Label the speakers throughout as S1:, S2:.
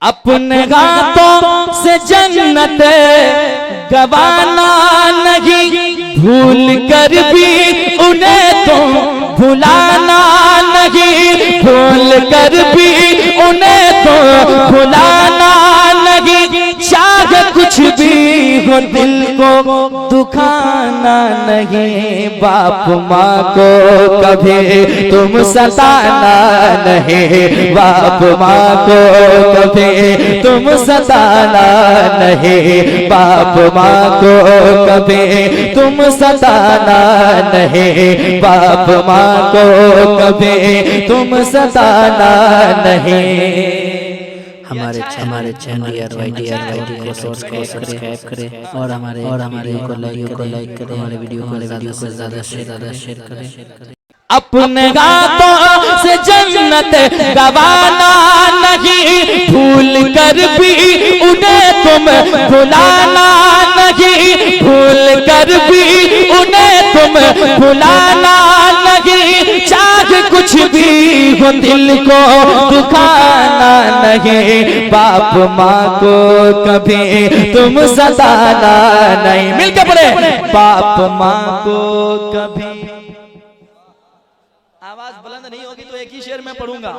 S1: अपने हाथों से जन्नत गवाना नहीं, भूल कर भी उन्हें तो भुलाना नहीं, भूल कर भी उन्हें तो भुलाना नहीं। चाहे कुछ भी हो दिल को दुखाना नहीं, बाप माँ को कभी तुम सताना नहीं, बाप माँ को कभी तुम सताना नहीं, बाप माँ को कभी तुम सताना नहीं, बाप माँ को कभी तुम सताना नहीं।
S2: हमारे चैनल वाईटी को सब्सक्राइब करें और हमारे वीडियो को लाइक करें, हमारे वीडियो को ज़्यादा से ज़्यादा शेयर करें।
S1: अपने हाथों से जन्नत गवाना नहीं, भूल कर भी उन्हें तुम भुलाना नहीं, भूल कर भी उन्हें तुम भुलाना नहीं। चाहे कुछ भी हो दिल को दुखाना नहीं, बाप माँ को कभी तुम सताना नहीं। मिलके पढ़े, बाप माँ को कभी। आवाज बुलंद नहीं होगी तो एक ही शेर में पढ़ूंगा,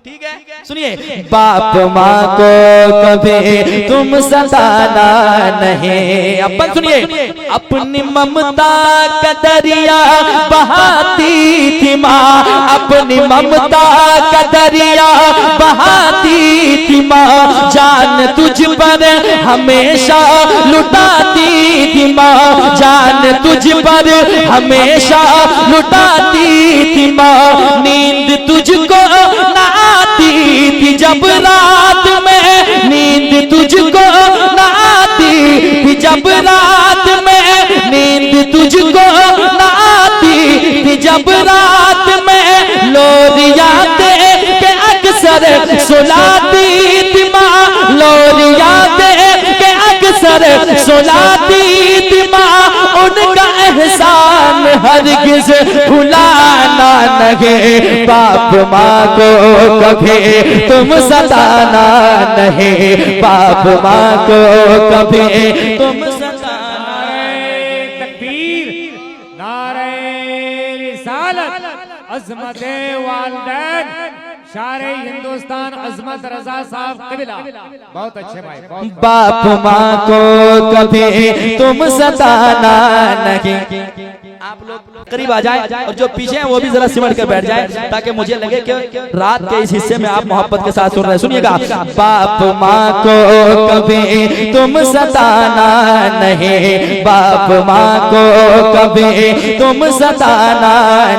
S1: ठीक है? सुनिए, बाप माँ को कभी तुम सताना नहीं। अपन सुनिए, अपनी ममता का दरिया बहाती थी माँ, अपनी ममता का दरिया बहाती थी माँ, जान तुझ पर हमेशा लुटाती थी माँ, जान तुझ पर हमेशा लुटाती थी माँ। नींद तुझको न आती थी जब रात में, नींद तुझको न आती थी जब रात में, नींद तुझको न आती थी जब रात में। लोरिया दे के अक्सर सुलाती थी माँ, लोरिया दे के अक्सर सुलाती थी माँ। उनका एहसान हरगिज़ भुलाना नहीं, बाप माँ को कभी तुम सताना नहीं, बाप माँ को कभी तुम सताना।
S3: तकबीर, नारे रिसालत, अज़मते वालिदैन, शारे हिंदुस्तान अज़मत रज़ा साहब क़िबला। बहुत अच्छे भाई।
S1: बाप माँ को कभी तुम सताना नहीं। आप लोग करीब आ जाएं और जो पीछे हैं वो भी जरा सिमट कर बैठ जाएं, ताकि मुझे लगे कि रात के इस हिस्से में आप मोहब्बत के साथ सुन रहे हैं। सुनिएगा, बाप माँ को कभी तुम सताना नहीं, बाप माँ को कभी तुम सताना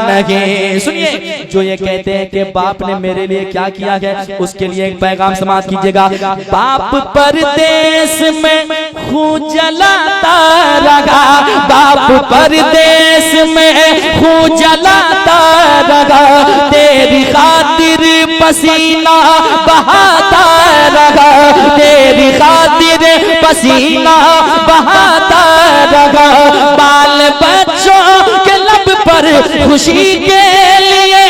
S1: नहीं। सुनिए, जो ये कहते हैं कि बाप ने मेरे लिए क्या किया है, उसके लिए एक पैगाम समाप्त कीजिएगा। बाप परदेश में खून जलाता रहा, बाप परदेश में खून जलाता रहा, तेरी खातिर पसीना बहाता रहा, तेरी खातिर पसीना बहाता रहा। बाल बच्चों के लब पर खुशी के लिए,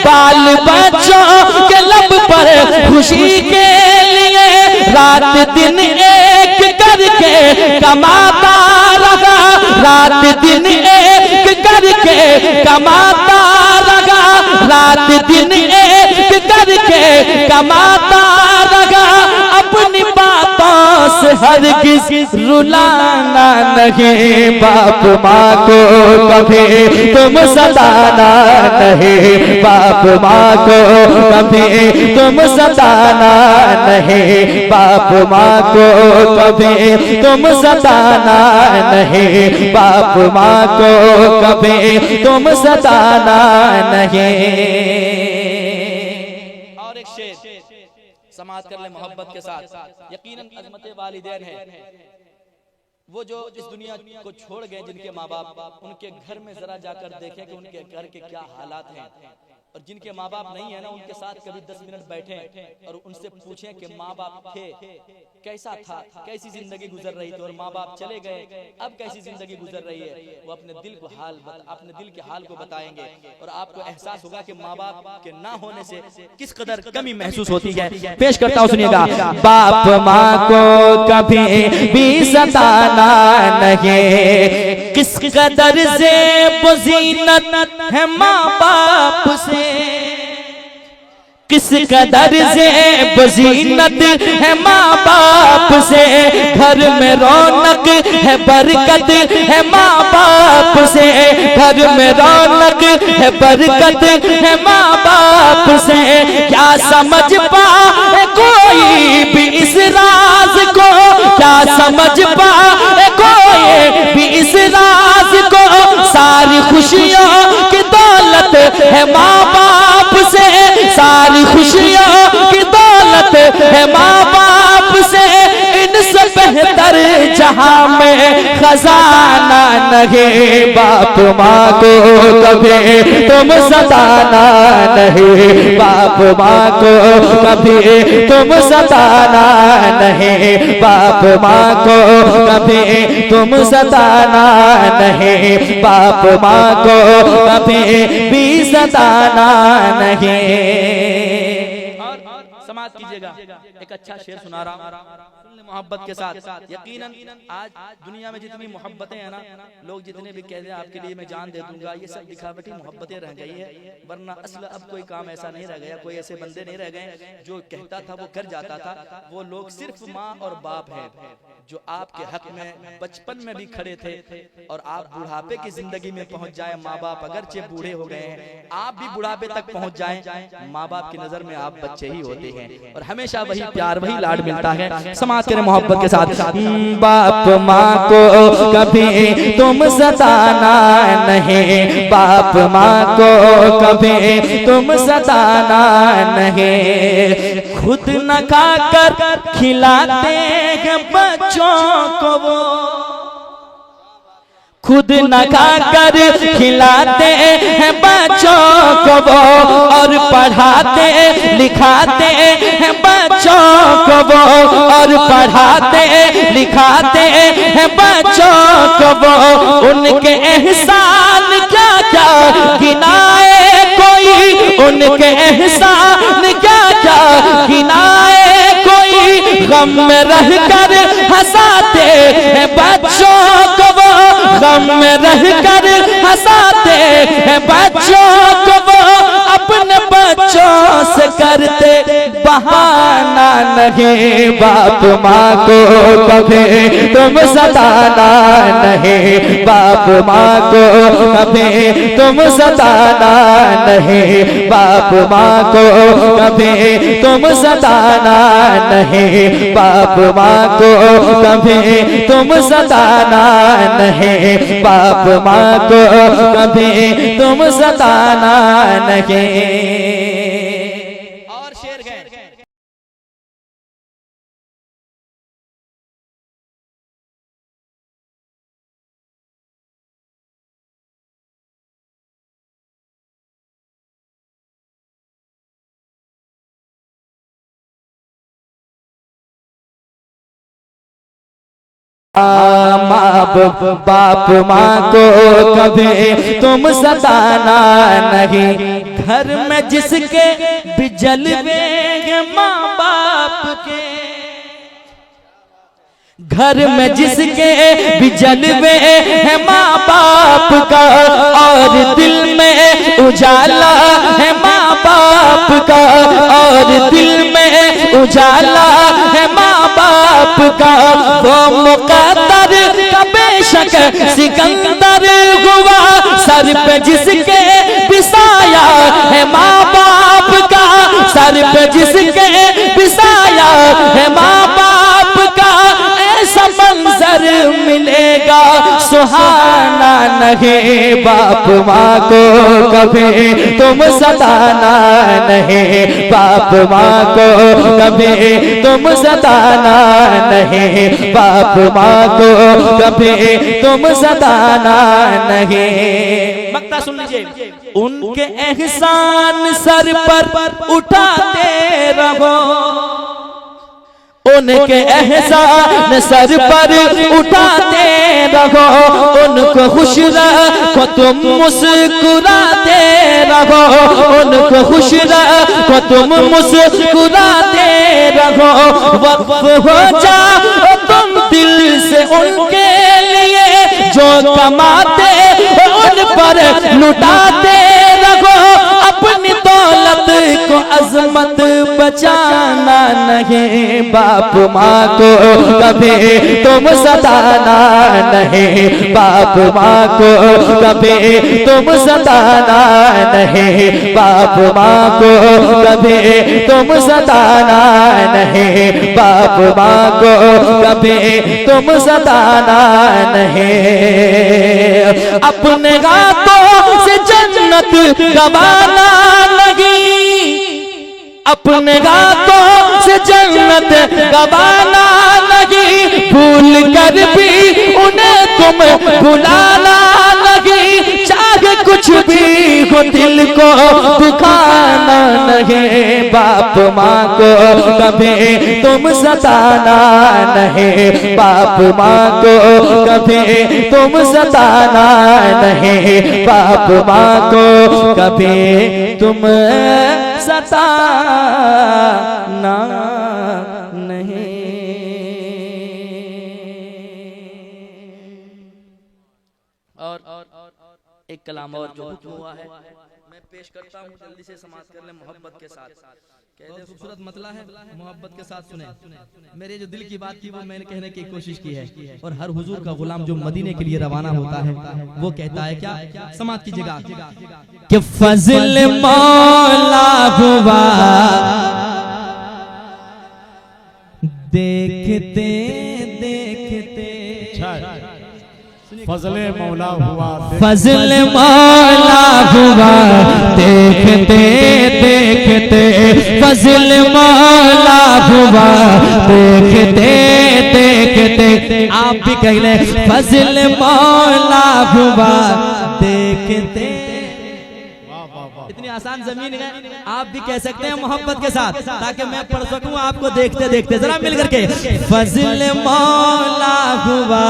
S1: बाल बच्चों के लब पर खुशी के लिए, रात दिन एक करके कमाता रहा, रात दिन एक करके कमाता रहा, रात दिन एक करके कमाता रहा। अपनी बातों से हरगिज़ रुलाना नहीं, बाप माँ को कभी तुम सताना नहीं, बाप माँ को कभी तुम सताना नहीं, बाप माँ को कभी तुम सताना नहीं, बाप माँ को कभी तुम सताना नहीं। और एक शेर समाप्त कर ले मोहब्बत के साथ। यकीनन अज़मते वालिदैन है वो जो इस दुनिया को छोड़ गए, जिनके माँ बाप, उनके घर में जरा जाकर देखें कि उनके घर के क्या हालात हैं। और जिनके माँ बाप नहीं है ना, उनके साथ कभी 10 मिनट बैठे और उनसे पूछें कि माँ बाप थे, कैसा था, कैसी जिंदगी गुजर रही थी, और माँ बाप चले गए, अब कैसी जिंदगी गुजर रही है, वो अपने दिल के हाल को बताएंगे और आपको एहसास होगा कि माँ बाप के ना होने से किस कदर कमी महसूस होती है। पेश करता हूँ, सुनिएगा। बाप माँ को कभी भी सताना नहीं, किस कदर से ज़ीनत है माँ बाप से, किस कदर से ज़ीनत है माँ बाप से, घर में रौनक है बरकत है माँ बाप से, घर में रौनक है बरकत है माँ बाप से। क्या समझ पाए कोई भी इस राज को, क्या समझ पाए कोई भी इस राज को, सारी खुशियों की दौलत है माँ बाप से, सारी खुशियों की दौलत है माँ बाप से। इनसे बेहतर जहां में खजाना नहीं, बाप माँ को कभी तुम सताना नहीं, बाप माँ को कभी तुम सताना नहीं, बाप माँ को कभी तुम सताना नहीं, बाप माँ को कभी भी सताना नहीं। समाज कीजिएगा, एक अच्छा शेर सुना रहा हूं मोहब्बत के साथ। यकीनन आज दुनिया में जितनी मोहब्बतें हैं ना, लोग जितने भी कहते हैं आपके लिए मैं जान दे दूंगा, ये सब दिखावटी मोहब्बतें रह गई है, वरना असल अब कोई काम ऐसा नहीं रह गया, कोई ऐसे बंदे नहीं रह गए जो कहता था वो कर जाता था। वो लोग सिर्फ माँ और बाप हैं जो आपके हक में बचपन में भी खड़े थे, और आप बुढ़ापे की जिंदगी में पहुंच जाए, माँ बाप अगरचे बूढ़े हो गए हैं, आप भी बुढ़ापे तक पहुंच जाएं, माँ बाप की नजर में आप बच्चे ही होते हैं, और हमेशा वही प्यार वही लाड मिलता है। समाज के मोहब्बत के साथ। बाप माँ को कभी तुम सताना नहीं, बाप माँ को कभी तुम सताना नहीं, खुद न खाकर खिलाते हैं बच्चों को वो, खुद न खाकर खिलाते हैं बच्चों को वो, और पढ़ाते लिखाते हैं बच्चों को वो, और पढ़ाते लिखाते हैं बच्चों को वो। उनके एहसान क्या क्या गिनाए कोई, उनके एहसान क्या क्या गिनाए कोई, गम में रहकर हंसाते हैं बच्चों को वो, गम में रहकर हंसाते हैं बच्चों को वो, अपने बच्चों से करते बहाना नहीं, बाप माँ को कभी तुम सताना नहीं, बाप माँ को कभी तुम सताना नहीं, बाप माँ को कभी तुम सताना नहीं, बाप माँ को कभी तुम सताना नहीं, बाप माँ को कभी तुम सताना नहीं। और शेर गए। बाप माँ को कभी तुम सताना नहीं, घर में जिसके भी जलवे माँ बाप के, घर में जिसके भी जलवे है माँ बाप का, और दिल में उजाला है माँ बाप का, और दिल में उजाला है माँ बाप का। वो मुकद्दर का बेशक सिकंदर हुआ, सर पे जिसके बिसाया है माँ बाप का, सर पे जिसके बिसाया है माँ बाप का। ऐसा मंजर मिलेगा सुहाना सताना नहीं, बाप माँ को कभी तुम सताना नहीं, बाप माँ को कभी तुम सताना नहीं, बाप माँ को कभी तुम सताना नहीं। मक्ता सुन लीजिए। उनके एहसान सर पर उठाते रहो, उनके एहसान सर पर उठाते रहो, उनको खुश रखो तुम मुस्कुराते रहो, उनको खुश रखो तुम मुस्कुराते रहो। वक्फ हो जाओ तुम दिल से उनके लिए, जो कमाते उन पर लुटाते रहो। अपनी दौलत को अजमत बचाना नहीं, बाप माँ को कभी तुम सताना नहीं, बाप माँ को कभी तुम सताना नहीं, बाप माँ को कभी तुम सताना नहीं, बाप माँ को कभी तुम सताना नहीं। अपने हाथों से जन्नत गवाना नहीं, अपने हाथों से जन्नत गवाना नहीं, भूल कर भी उन्हें तुम भुलाना नहीं। चाहे कुछ भी हो दिल को दुखाना नहीं, बाप माँ को कभी तुम सताना नहीं, बाप माँ को कभी तुम सताना नहीं, बाप माँ को कभी तुम सताना नहीं। और एक कलाम और जो हुक्म हुआ है मैं पेश करता हूँ, जल्दी से समाप्त कर ले मोहब्बत के साथ। कहते खूबसूरत मतला है, मोहब्बत के साथ सुने। मेरे जो दिल की बात थी वो मैंने कहने की कोशिश की है। और हर हुजूर का गुलाम जो मदीने के लिए रवाना होता है वो कहता है क्या, समाप्त कीजिएगा कि फजल मौला हुआ देखते देखते,
S3: फजले मौला हुआ,
S1: फजल मौला हुआ देखते देखते, फजल मौला हुआ देखते देखते। आप भी कह ले फजल मौला हुआ देखते। इतनी आसान जमीन है, आप भी कह सकते हैं मोहब्बत के साथ, ताकि मैं पढ़ सकूं आपको देखते देखते। जरा मिल करके फजल मौला हुआ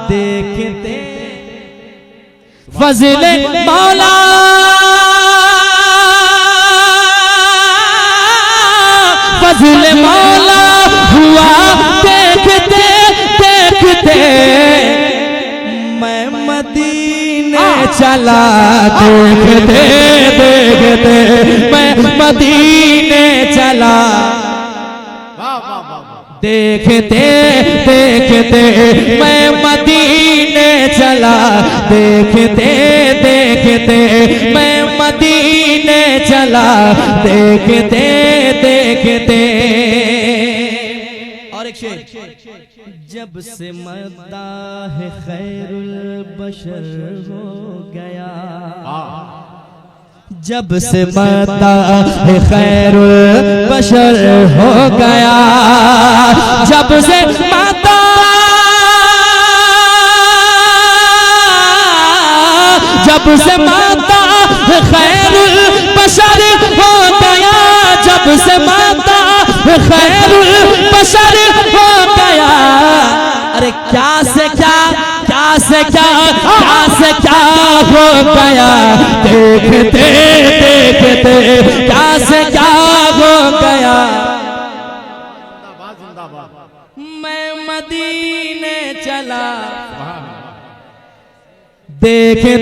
S1: देखते, फजल मौला फजल मौला हुआ देखते देखते। मैं मदीने चला देखते देखते, मैं मदीने चला देखते देखते, मैं मदीने चला देखते देखते, मैं मदीने चला देखते देखते। और एक शेर, जब से मदाह खैरुल बशर हो गया, जब से मदाह खैरुल बशर हो गया, जब से मदाह, जब से मदाह खैरुल बशर हो गया, जब से मदाह खैरुल बशर हो गया। अरे क्या से क्या, क्या से क्या, क्या से क्या हो गया देखते देखते, क्या से क्या हो गया। मैं मदीने चला देखते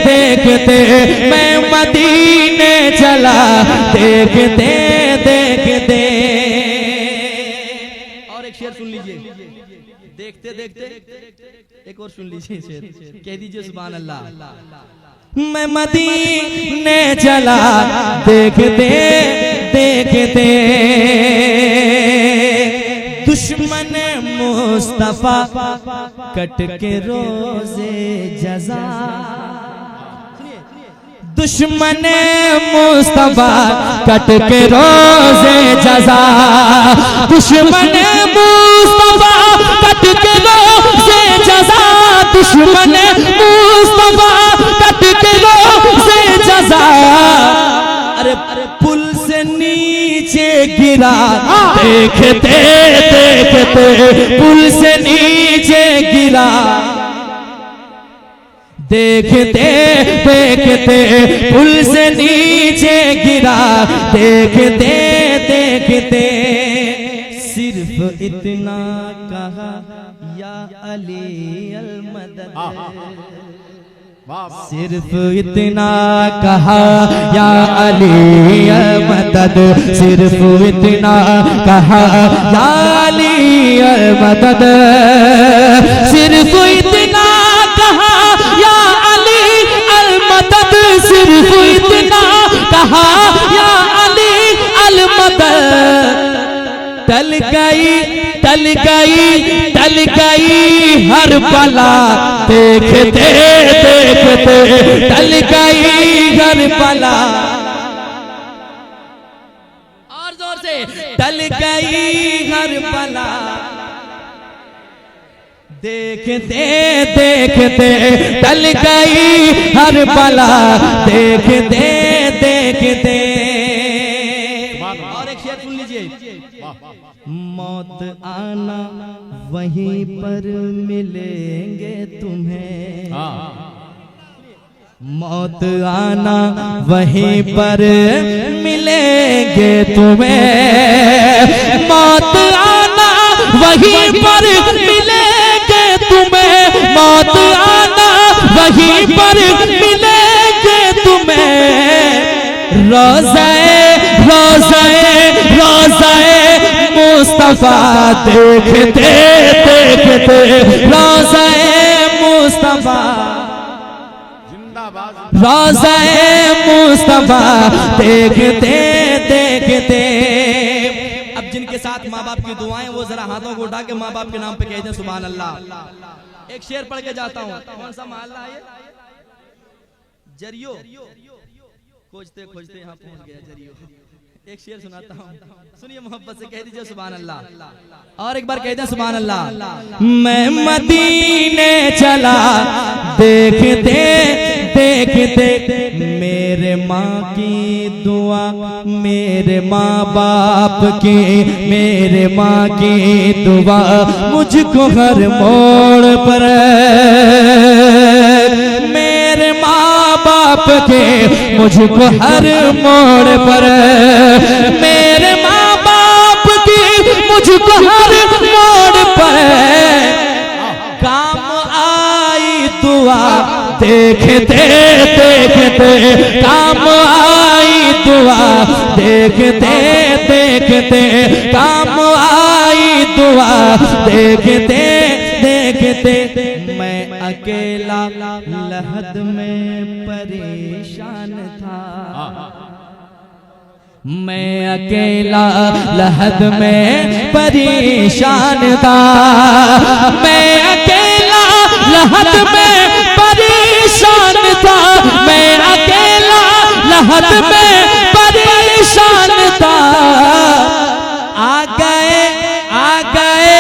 S1: देखते, मैं मदीने चला देखते देखते। और एक शेर सुन लीजिए, देखते देखते एक और सुन लीजिए शेर, कह दीजिए सुभान अल्लाह। मैं मदीने चला देखते देखते, दुश्मन मुस्तफा कट के रोजे जजा, दुश्मन मुस्तफा कट के रोजे जजा, दुश्मन मुस्तफा कट के रोजे जजा, दुश्मन मुस्तफा कट के रोजे जजा। अरे पुल से नीचे गिरा, देखते देखते पुल से नीचे गिरा, देखते देखते पुल से नीचे गिरा, देखते देखते सिर्फ इतना कहा या अली अल मदद, सिर्फ इतना कहा या अली अल मदद, सिर्फ इतना कहा या अली अल मदद, सिर्फ इतना कहा या अली अल मदद, सिर्फ इतना कहा या अली अल मदद। टल गई टल गई टल गई हर बला, देखते देखते टल गई हर बला, और जोर से टल गई हर बला, देखते देखते टल गई हर बला, देखते देखते। और एक शेर सुन लीजिए, मौत आना वहीं पर मिलेंगे तुम्हें, मौत आना वहीं पर मिलेंगे तुम्हें, मौत आना वहीं पर मिलेंगे तुम्हें, मौत आना वहीं पर मिलेंगे तुम्हें। रोज़े रोज़े रोज़े मुस्तफा देखते देखते, रोज़े मुस्तफा जिंदाबाद, रोज़े मुस्तफा देखते देखते। अब जिनके साथ माँ बाप की दुआएं, वो जरा हाथों को उठा के माँ बाप के नाम पे कह दें सुभान अल्लाह। एक शेर पढ़ के जाता हूँ, कौन सा मोहल्ला है? जरियो, खोजते खोजते यहाँ पहुंच गया जरियो। एक शेर सुनाता हूँ, सुनिए मोहब्बत से कह दीजिए सुभान अल्लाह, और एक बार कह दें सुभान अल्लाह। मैं मदीने चला देखते देखते, मेरे माँ की दुआ, मेरे माँ बाप की, मेरे माँ की दुआ मुझको हर मोड़ पर, मेरे माँ बाप के मुझको हर मोड़ पर, मेरे माँ बाप की मुझको हर मोड़ पर काम आई दुआ, देखते देखते काम आई दुआ, देखते देखते काम आई दुआ, देखते देखते। मैं अकेला लहद में परेशान था, मैं अकेला लहद में परेशान था, मैं अकेला लहद में परेशान था, मैं अकेला लहद में परेशान था। आ गए आ गए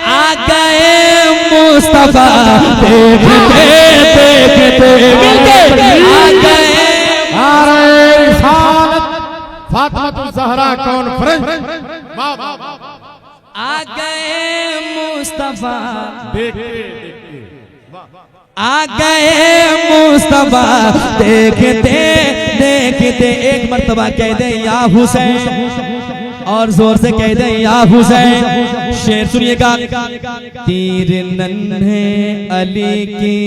S1: आ गए मुस्तफा देखते देखते, मिलके आ गए।
S3: फातिमा ज़हरा कॉन्फ्रेंस
S1: आ गए मुस्तफा, आ गए मुस्तफा देखते देखते। एक मर्तबा कह दे या हुसैन, और जोर से कह दे या हुसैन। शेर सुनिएगा, तीर नन्हे अली की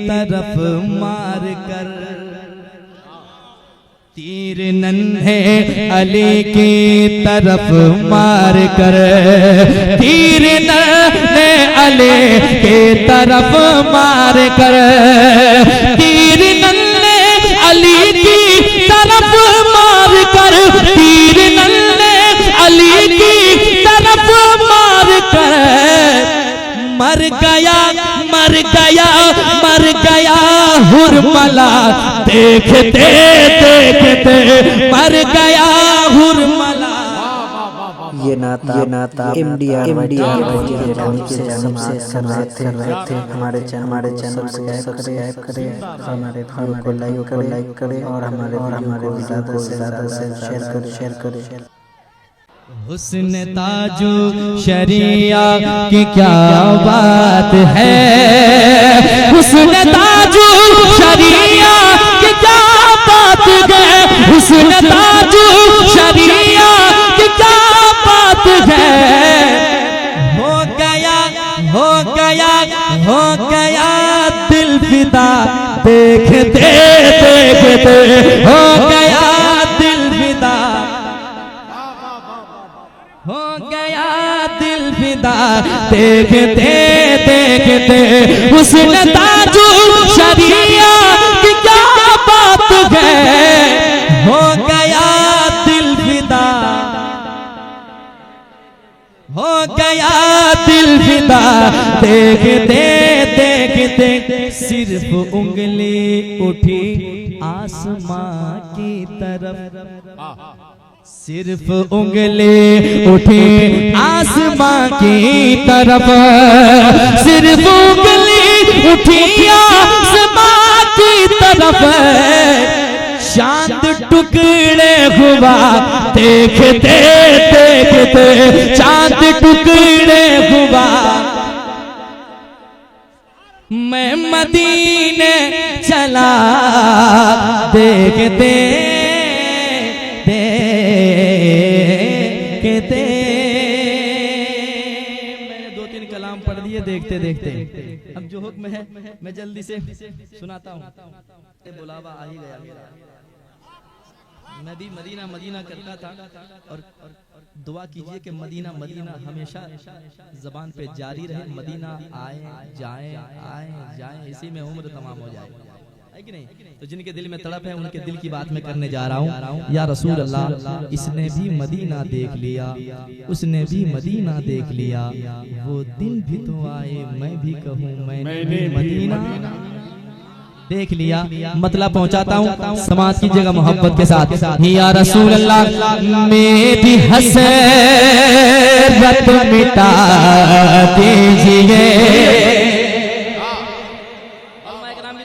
S1: तरफ मार कर, तीर नन्हे अली की तरफ मार कर, तीर नन्हे अली की तरफ मार कर, तीर नन्हे अली की तरफ मार कर, तीर नन्हे अली की तरफ मार कर। मर गया मर गया मर गया हुरमला, देखते देखते मर गया हुरमला।
S2: ये नाता MDR से समाप्त कर रहे थे। हमारे चैनल सब्सक्राइब करें, हमारे वीडियो को लाइक करें और हमारे वीडियो को ज़्यादा से ज़्यादा शेयर करें।
S1: हुस्न ताजो शरिया की क्या बात है, हुस्न ताजो शरिया की क्या बात है, हुस्न ताजो शरिया की क्या बात है। हो गया हो गया हो गया दिल फिदा, देखते देखते हो गया दिल फिदा, हो गया दिल फिदा, देखते देखते हुस्न ताजो शरिया की क्या बात है। हो गया दिल फिदा, हो गया दिल फिदा, देखते देखते सिर्फ उंगली उठी आसमां की तरफ, सिर्फ उंगली उठी आसमां की तरफ, सिर्फ उंगली उठी आसमां की तरफ। चांद टुकड़े हुआ देखते देखते, चांद टुकड़े हुआ। मैं मदीने चला देखते देखते। मैंने 2-3 कलाम पढ़ दिए देखते देखते। अब जो हुक्म है मैं जल्दी से सुनाता हूँ। बुलावा आ ही गया मेरा। मैं भी मदीना मदीना करता था और दुआ कीजिए कि मदीना मदीना हमेशा जबान पे जारी रहे। मदीना आए जाए आए जाए, इसी में उम्र तमाम हो जाए, है कि नहीं? तो जिनके दिल में तड़प है उनके दिल की बात मैं करने जा रहा हूँ। या रसूल अल्लाह, इसने भी मदीना देख लिया, उसने भी मदीना देख लिया, वो दिन भी तो आए मैं भी कहूँ मैंने मदीना देख लिया। मतलब पहुंचाता हूँ, समाज की जगह मोहब्बत के साथ। या रसूल अल्लाह, मेरी हसरत मिटा दीजिए।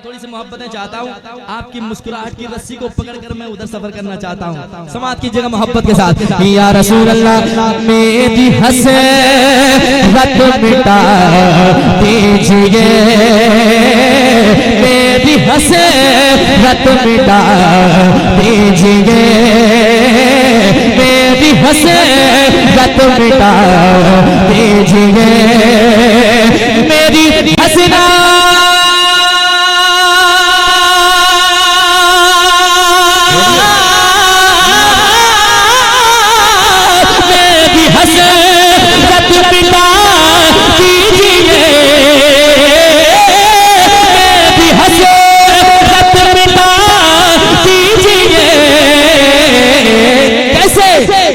S1: थोड़ी सी मोहब्बतें चाहता हूँ, आपकी मुस्कुराहट की रस्सी को पकड़कर मैं उधर सफर करना चाहता हूँ, समाज की जगह मोहब्बत के साथ। या रसूल अल्लाह, मेरी हसरत मिटा दीजिए, मेरी हसरत मिटा दीजिए, मेरी हसरत मिटा दीजिए, मेरी हसना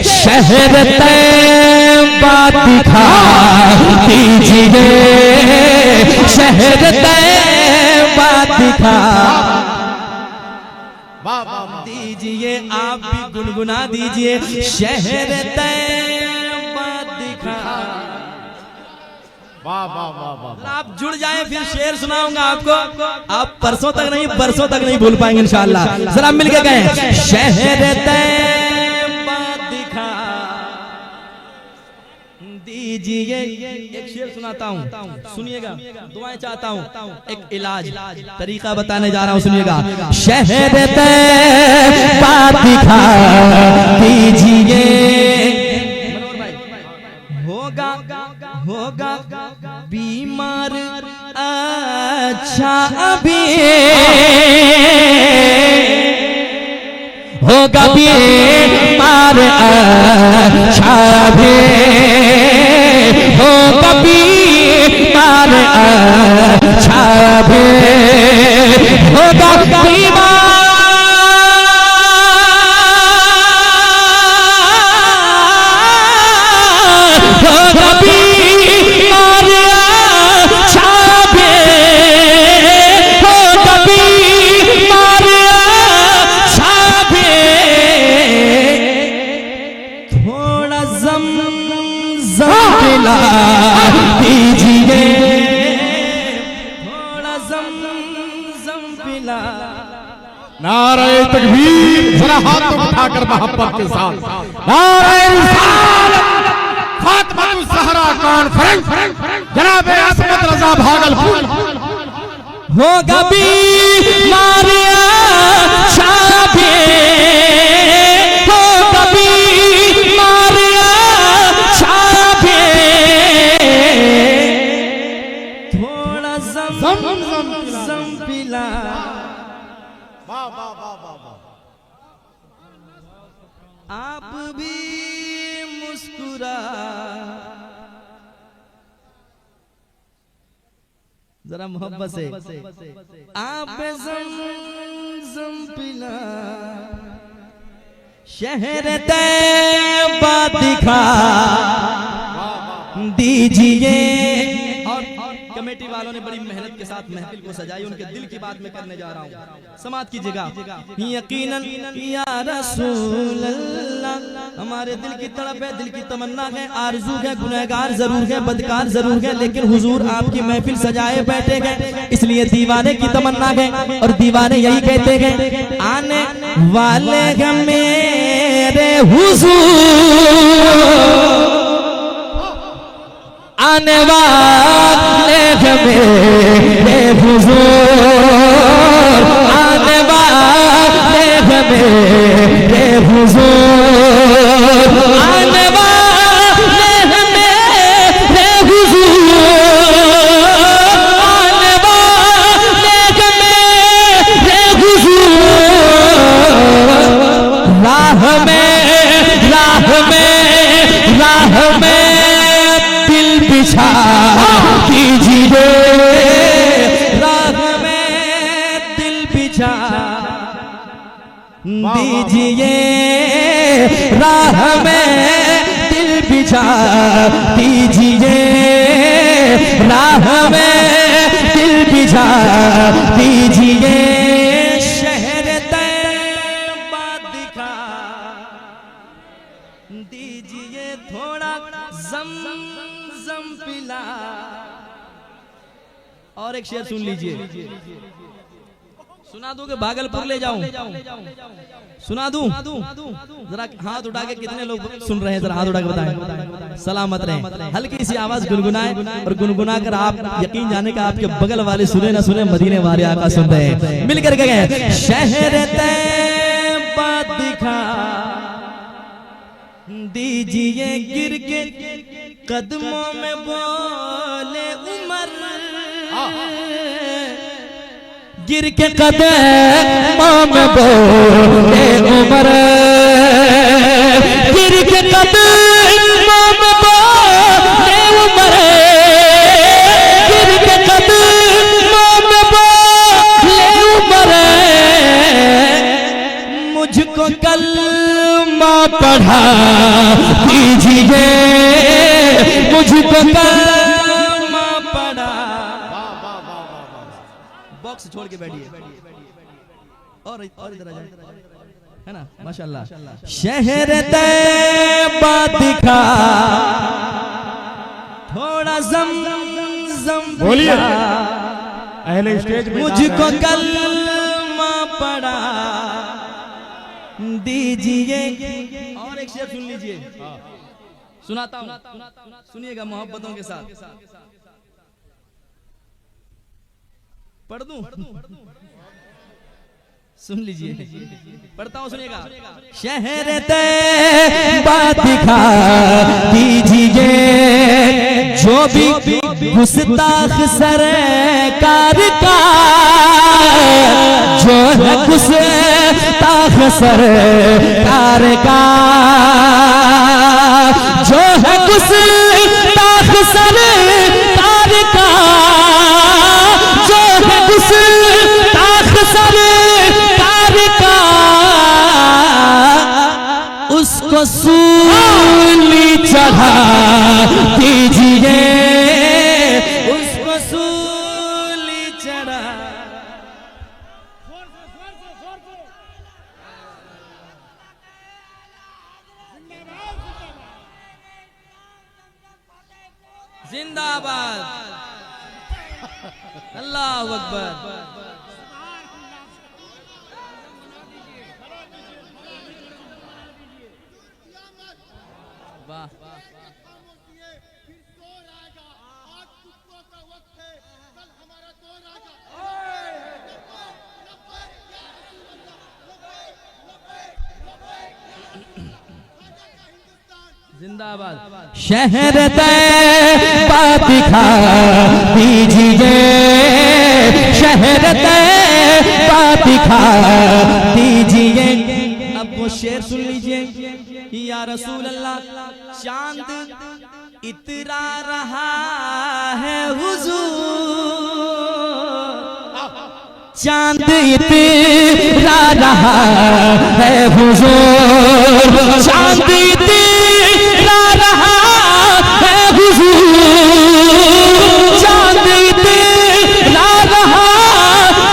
S1: शहर तैबा दिखा दीजिए, शहर तैबा दिखा दीजिए। आप भी गुनगुना दीजिए, शहर तैबा दिखा। आप जुड़ जाएं, फिर शेर सुनाऊंगा आपको। आप परसों तक नहीं बरसों तक नहीं भूल पाएंगे इंशाअल्लाह। जरा मिलके कहें, शहर तैबा दिखा दीजिए। एक शेर सुनाता हूँ, सुनिएगा, दुआएं चाहता हूँ। एक इलाज तरीका बताने जा रहा हूँ, सुनिएगा। शहर तैबा दिखा दीजिए, होगा होगा बीमार अच्छा अभी, होगा बीमार अच्छा भी, होगा बीमार अच्छा भी, होगा बीमार दीजिए, थोड़ा ज़म पिला।
S3: नारे तकबीर, जरा हाथ उठाकर मोहब्बत के साथ नारे रिसालत। फातिमा ज़हरा कॉन्फ्रेंस जनाब असमत रजा भागलपुर।
S1: होगा बीमारियां शादी, होगा बीमारियां शादी, थोड़ा ज़म पिला। आप भी मुस्कुरा, जरा मोहब्बत से आप ज़म पिला। शहर तैयबा दिखा दीजिए। और कमेटी वालों ने बड़ी मेहनत के साथ महफिल को सजाई, उनके दिल की बात मैं करने जा रहा हूँ, समात कीजिएगा। यकीनन या रसूल अल्लाह, हमारे दिल की तड़प है, दिल की तमन्ना है, आरज़ू है, गुनहगार जरूर है, बदकार जरूर है, लेकिन हुजूर आपकी महफिल सजाए बैठे गए, इसलिए दीवाने की तमन्ना है। और दीवाने यही कहते हैं, आने वाले हैं मेरे हुजूर, आने वाले हैं मेरे हुजूर, आने वाले हैं मेरे हुजूर, आने वाले हैं मेरे हुजूर, आने वाले हैं मेरे हुजूर। राह में दिल बिछा दीजिए, राह में दिल बिछा दीजिए, राह में दिल बिछा दीजिए, राह में दिल बिछा दीजिए। शहर तैयबा दिखा दीजिए, थोड़ा ज़म पिला। और एक शेर सुन लीजिए, सुना दूं कि भागलपुर ले जाऊं? सुना दूं? जरा हाथ उठा के कितने लोग सुन रहे हैं, जरा हाथ उठा के बताएं। सलामत रहें। हल्की सी आवाज गुनगुनाएं, और गुनगुना कर आप यकीन जाने का आपके बगल वाले सुने ना सुने, मदीने वाले आका सुन रहे हैं। मिलकर के गए, शहर तैयबा दिखा दीजिए, गिर के कदमों में बोले उमर, गिर के कदमों में बोले उमर, गिर के कदमों में बोले उमर, गिर के कदमों में बोले उमर। मुझको कलमा पढ़ा दीजिए, मुझको कलमा पढ़ा। बॉक्स छोड़ के बैठिए, और इधर आ जाए, है ना, माशाल्लाह। शहर तैयबा दिखा, थोड़ा ज़म
S3: बोलिए अहले स्टेज में।
S1: मुझको कलमा पढ़ा दीजिए। और एक शेर सुन लीजिए, सुनाता हूँ, सुनिएगा मोहब्बतों के साथ। पढ़ दूं? सुन लीजिए, पढ़ता हूँ, सुनिएगा। शहर तैयबा दिखा दीजिए, जो भी गुस्ताख सरकार का, जो है गुस्ताख सरकार का, जो है गुस्ताख सरकार का, जो है गुस्ताख सरकार का, उसको सूली चढ़ा दीजिए, उसको सूली चढ़ा। जिंदाबाद, अल्लाह अकबर। वाह, जिंदाबाद। शहर तैबा दिखा दीजिए, शहर तैबा दिखा दीजिए। अब वो शेर सुन लीजिए। या रसूल अल्लाह, चांद इतरा रहा है हुजूर, चांद इतरा रहा है हुजूर, चांद इतरा रहा है हुजूर, चांद इतरा रहा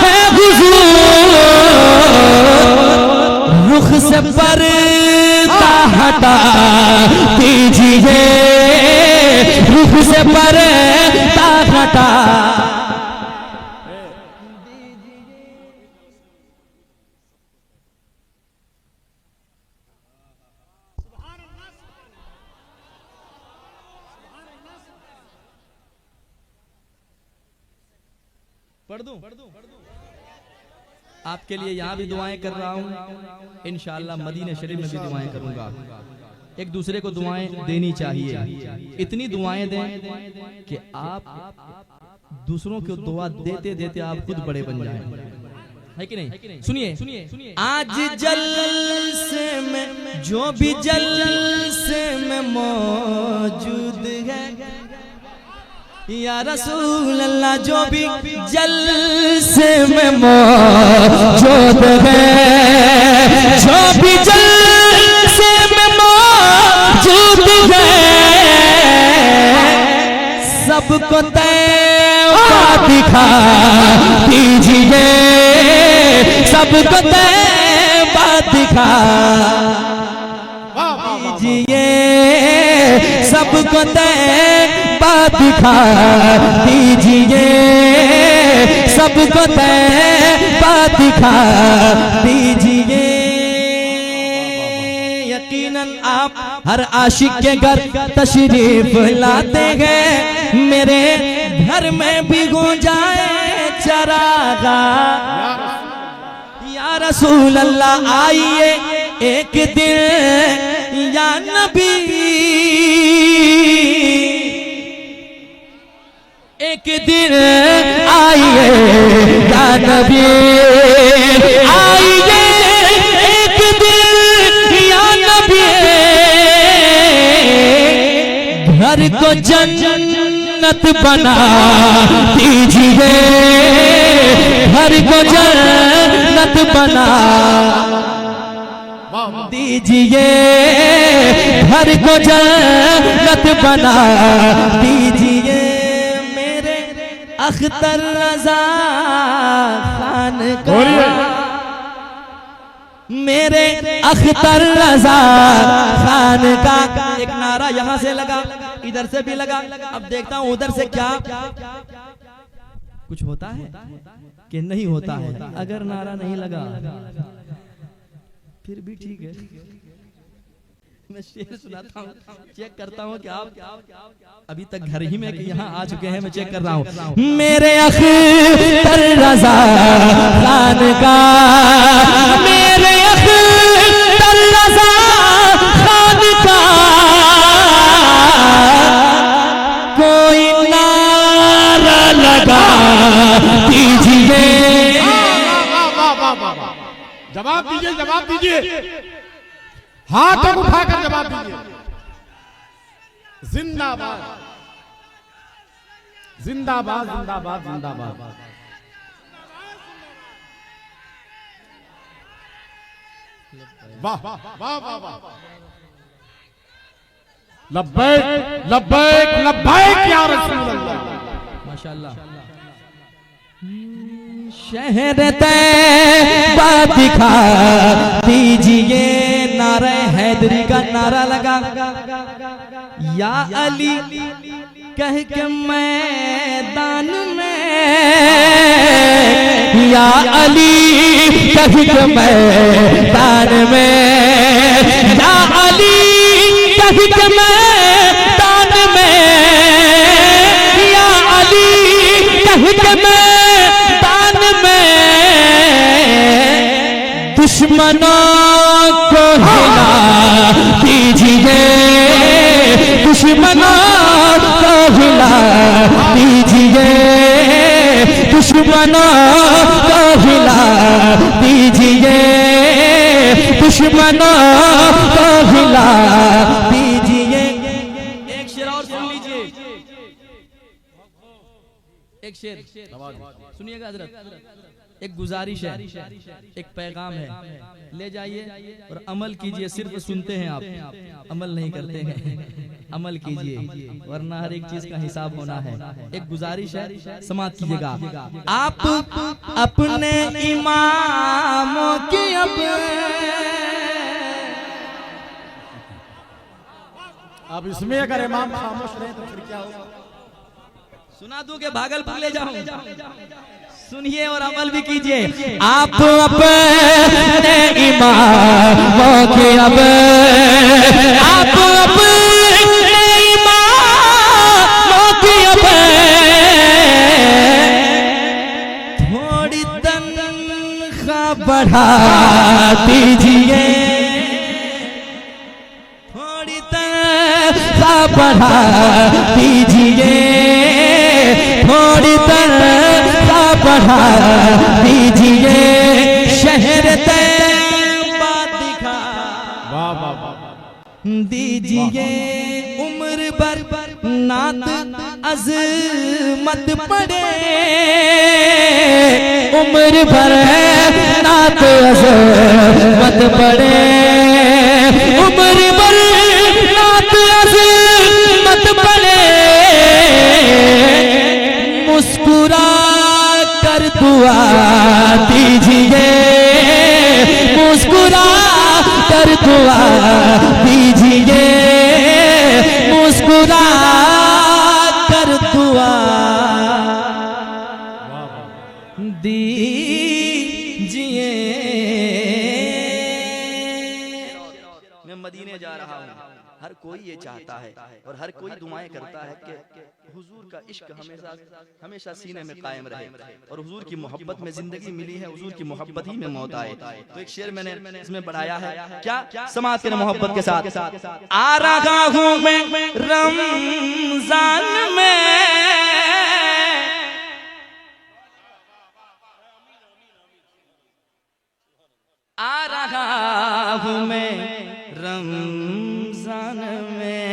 S1: है हुजूर। रुख से पर्दा हटा दीजिए, रुख से पर्दा हटा। पढ़ दूं? आपके लिए यहाँ भी दुआएं कर रहा हूँ, इंशाअल्लाह मदीना शरीफ में भी दुआएं करूंगा। एक दूसरे को दुआएं देनी चाहिए, इतनी दुआएं दें कि आप दूसरों को दुआ देते देते आप खुद बड़े बन जाएं, है कि नहीं? सुनिए, आज जलसे में जो भी जलसे में मौजूद है, या रसूल अल्लाह, जो भी जलसे में मौजूद है, जो भी जलसे में मौजूद है, सबको तैबा दिखा दीजिए, सबको तैबा दिखा दीजिए, सबको तैबा दिखा दीजिए, सबको तैबा दिखा दीजिए। यकीनन आप हर आशिक के घर तशरीफ लाते हैं, मेरे घर में भी गूंजाए चरागा। या रसूल अल्लाह, आइए एक दिन या नबी, एक दिन आइए या नबी, आइए एक दिन या नबी, घर को जन्नत बना दीजिए, घर को जन्नत बना दीजिए, घर को जन्नत बना दीजिए। मेरे अख्तर रजा खान का, मेरे अख्तर रजा खान का एक नारा यहाँ से लगा, इधर से भी लगा। अब देखता हूँ उधर से क्या कुछ होता है कि नहीं होता है। अगर नारा नहीं लगा फिर भी ठीक है, मैं शेर सुनाता हूँ, चेक करता हूँ कि आप अभी तक घर ही में यहाँ आ चुके हैं। मैं चेक कर रहा हूँ। मेरे अख्तर रजा खान का, मेरे अख्तर रजा खान का कोई नारा लगा दीजिए।
S3: जवाब दीजिए, जवाब दीजिए, हाथ उठाकर जवाब दीजिए। जिंदाबाद, जिंदाबाद, जिंदाबाद, जिंदाबाद। वाह वाह वाह वाह, लब्बैक लब्बैक लब्बैक या रसूल अल्लाह।
S1: माशाअल्लाह। शहर तैबा दिखा दीजिए, नारे हैदरी का नारा लगा। या अली कह के मैदान में, या अली कह के मैदान में, या अली कह के मैदान में, या अली कह के मैदान में, दुश्मनों को हिला दीजिए, दुश्मनों को हिला दीजिए, दुश्मनों को हिला दीजिए, दुश्मनों को हिला दीजिए। एक शेर और सुन लीजिए, एक शेर सुनिएगा हजरत। एक गुजारिश है, एक पैगाम है, ले जाइए और अमल कीजिए। सिर्फ सुनते हैं आप, अमल नहीं करते हैं। अमल कीजिए वरना हर एक चीज का हिसाब होना है। एक गुजारिश है, समाप्त कीजिएगा। आप अपने इमामों की
S3: अब इसमें अगर इमाम खामोश रहे तो फिर क्या होगा?
S1: सुना दूं कि भागलपुर ले जाऊं? सुनिए और अमल भी कीजिए। आप अपने इमामों के अब, आप अपने इमामों के अब थोड़ी तनख्वाह बढ़ा दीजिए, थोड़ी तनख्वाह बढ़ा दीजिए, थोड़ी तनख्वाह बढ़ा दीजिए। शहर तैयबा दिखा दीजिए, उम्र भर नात अज़मत पड़े, उम्र भर नात अज़मत पड़े, उम्र भर नात अज़मत पड़े। मुस्कुरा कर दुआ दीजिए, मुस्कुरा कर दुआ दीजिए, मुस्कुरा कर दुआ दीजिए। मैं मदीने जा रहा हूँ, हर कोई ये चाहता है और हर कोई दुआएं करता है कि हुजूर का इश्क हमेशा हमेशा सीने में कायम रहे और हुजूर की मोहब्बत में जिंदगी मिली है, हुजूर की मोहब्बत ही में मौत आए। तो एक शेर मैंने इसमें बढ़ाया है, क्या? समाज के मोहब्बत के साथ। आ रहा हूँ मैं रमजान में, आ रहा हूँ मैं रमजान में,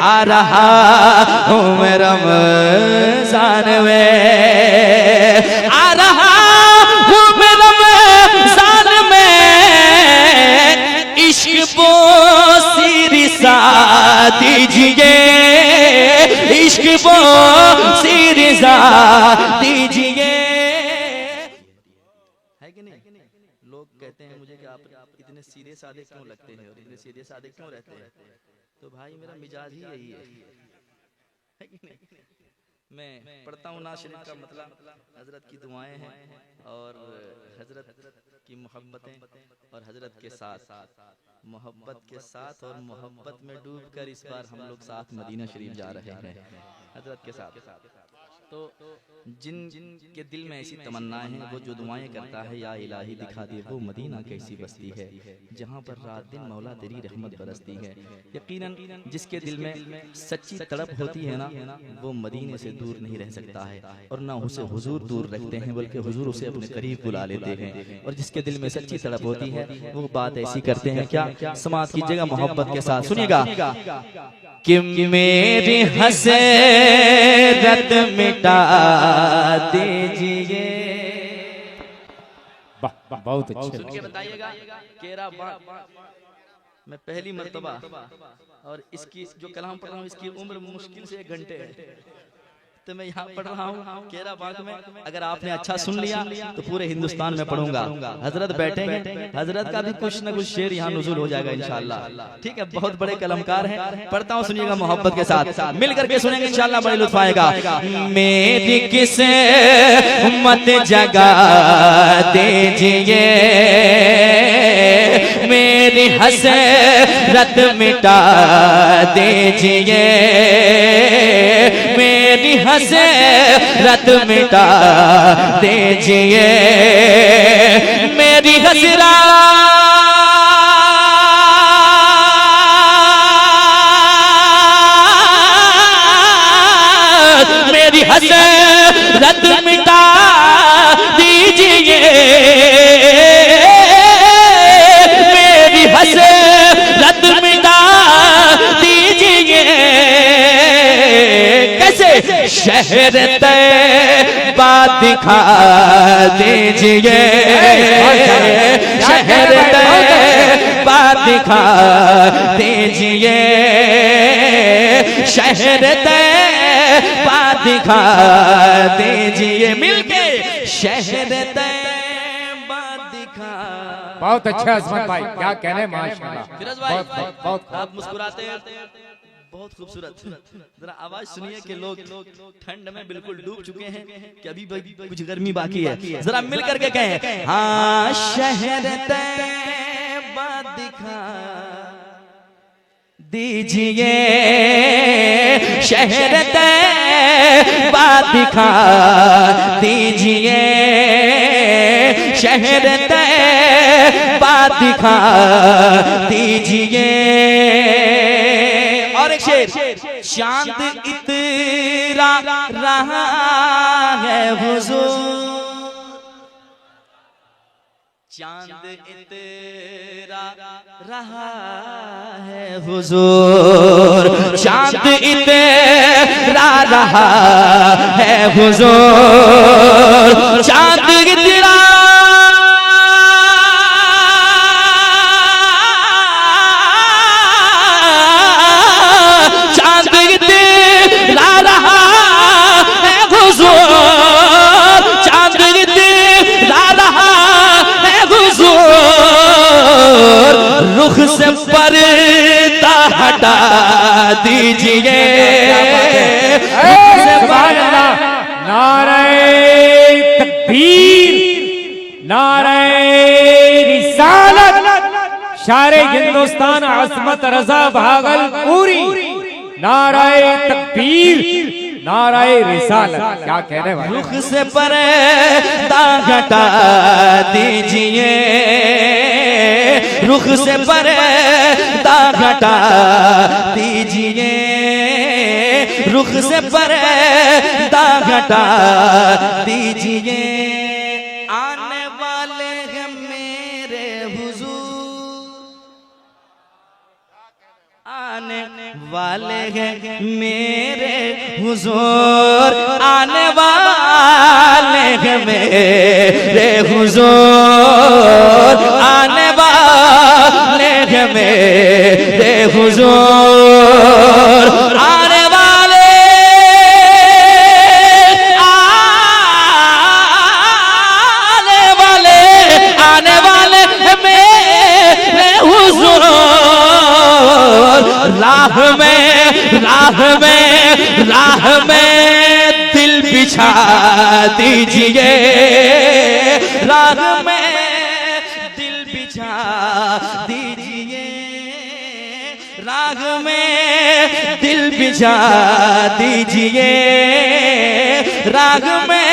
S1: आ रहा हूँ मैं रमजान में, आ रहा हूँ मैं रमजान में। इश्क बोसी रिसा दीजिए, इश्क बोसी रिसा दीजिए। लोग कहते हैं मुझे कि आप इतने सीधे साधे क्यों लगते हैं और इतने सीधे साधे क्यों रहते हैं? तो भाई मेरा मिजाज ही यही है। मैं पढ़ता हूँ ना शरीफ का मतलब हजरत की दुआएं हैं और हजरत की मोहब्बतें और हजरत के साथ मोहब्बत के साथ और मोहब्बत में डूबकर इस बार हम लोग साथ मदीना शरीफ जा रहे हैं हजरत के साथ। तो जिन के दिल में ऐसी तमन्नाएं हैं वो जो दुआएं करता है, या इलाही दिखा दे वो मदीना कैसी बस्ती है जहाँ पर रात दिन मौला तेरी रहमत बरसती है। यकीनन जिसके दिल में सच्ची तड़प होती है ना, वो मदीने से दूर नहीं रह सकता है और ना उसे हुजूर दूर रखते हैं बल्कि हुजूर उसे अपने करीब बुला लेते हैं। और जिसके दिल में सच्ची तड़प होती है वो बात ऐसी करते हैं, क्या? समाज की जगह मोहब्बत के साथ। सुनिएगा कि मेरी हसरत मिटा दीजिए।
S3: बहुत अच्छे।
S1: सुन के बताइएगा केरा मैं पहली मर्तबा और इसकी जो कलाम पढ़ रहा हूँ इसकी उम्र मुश्किल से 1 घंटे है। तो मैं यहाँ पढ़ रहा हूँ केरा बाग में। अगर आपने अच्छा सुन लिया तो पूरे हिंदुस्तान में पढ़ूंगा। हजरत बैठेंगे, हजरत का भी कुछ न कुछ शेर यहाँ नुज़ूल हो जाएगा इंशाअल्लाह। ठीक है, बहुत बड़े कलमकार हैं। पढ़ता हूँ, सुनिएगा मोहब्बत के साथ, मिल करके सुनेंगे इंशाअल्लाह, बड़े लुत्फ आएगा। मेरी किसे मत जगा दीजिए, मेरी हसरत मिटा दीजिए, मेरी हसरत मिटा दीजिए, मेरी हसरत मेरी हसरत मिटा दीजिए, मेरी हसरत मिटा दीजिए। कैसे? शहर तैबा दिखा दीजिए, शहर तैबा दिखा दीजिए, शहर तैबा दिखा दीजिए, मिलके शहर तैबा दिखा।
S3: बहुत अच्छा असमत भाई, क्या कहने, माशाल्लाह।
S1: फिरोज भाई,
S3: बहुत
S1: आप मुस्कुराते हैं, बहुत खूबसूरत। जरा आवाज सुनिए कि लोग ठंड में बिल्कुल डूब चुके हैं कि अभी कुछ गर्मी बाकी है। जरा मिल करके कहें, हाँ शहर तैबा दिखा दीजिए, शहर तैबा दिखा दीजिए, शहर तैबा दिखा दीजिए। और एक शेर, चांद इतरा रहा है हुजूर, चांद इतरा रहा है हुजूर, चांद इतरा रहा है हुजूर, चांद इतरा रुख से पर्दा हटा दीजिए,
S3: नारे तकबीर, नारे रिसालत, शारे हिंदुस्तान असमत रजा भागलपुरी, नारे तकबीर, नारे रिसालत। क्या कह रहे हैं?
S1: रुख से पर्दा हटा दीजिए, रुख से पर्दा हटा दीजिए, रुख से पर्दा हटा दीजिए। आने वाले हैं मेरे हुजूर, आने वाले हैं मेरे हुजूर, आने वाले हैं मेरे हुजूर, आने वाले हैं मेरे हुजूर, आने वाले, आने वाले, आने वाले हैं मेरे हुजूर। राह में, राह में, राह में दिल बिछा दीजिए, राह में दिल बिछा दीजिए, राह में दिल बिछा दीजिए, राह में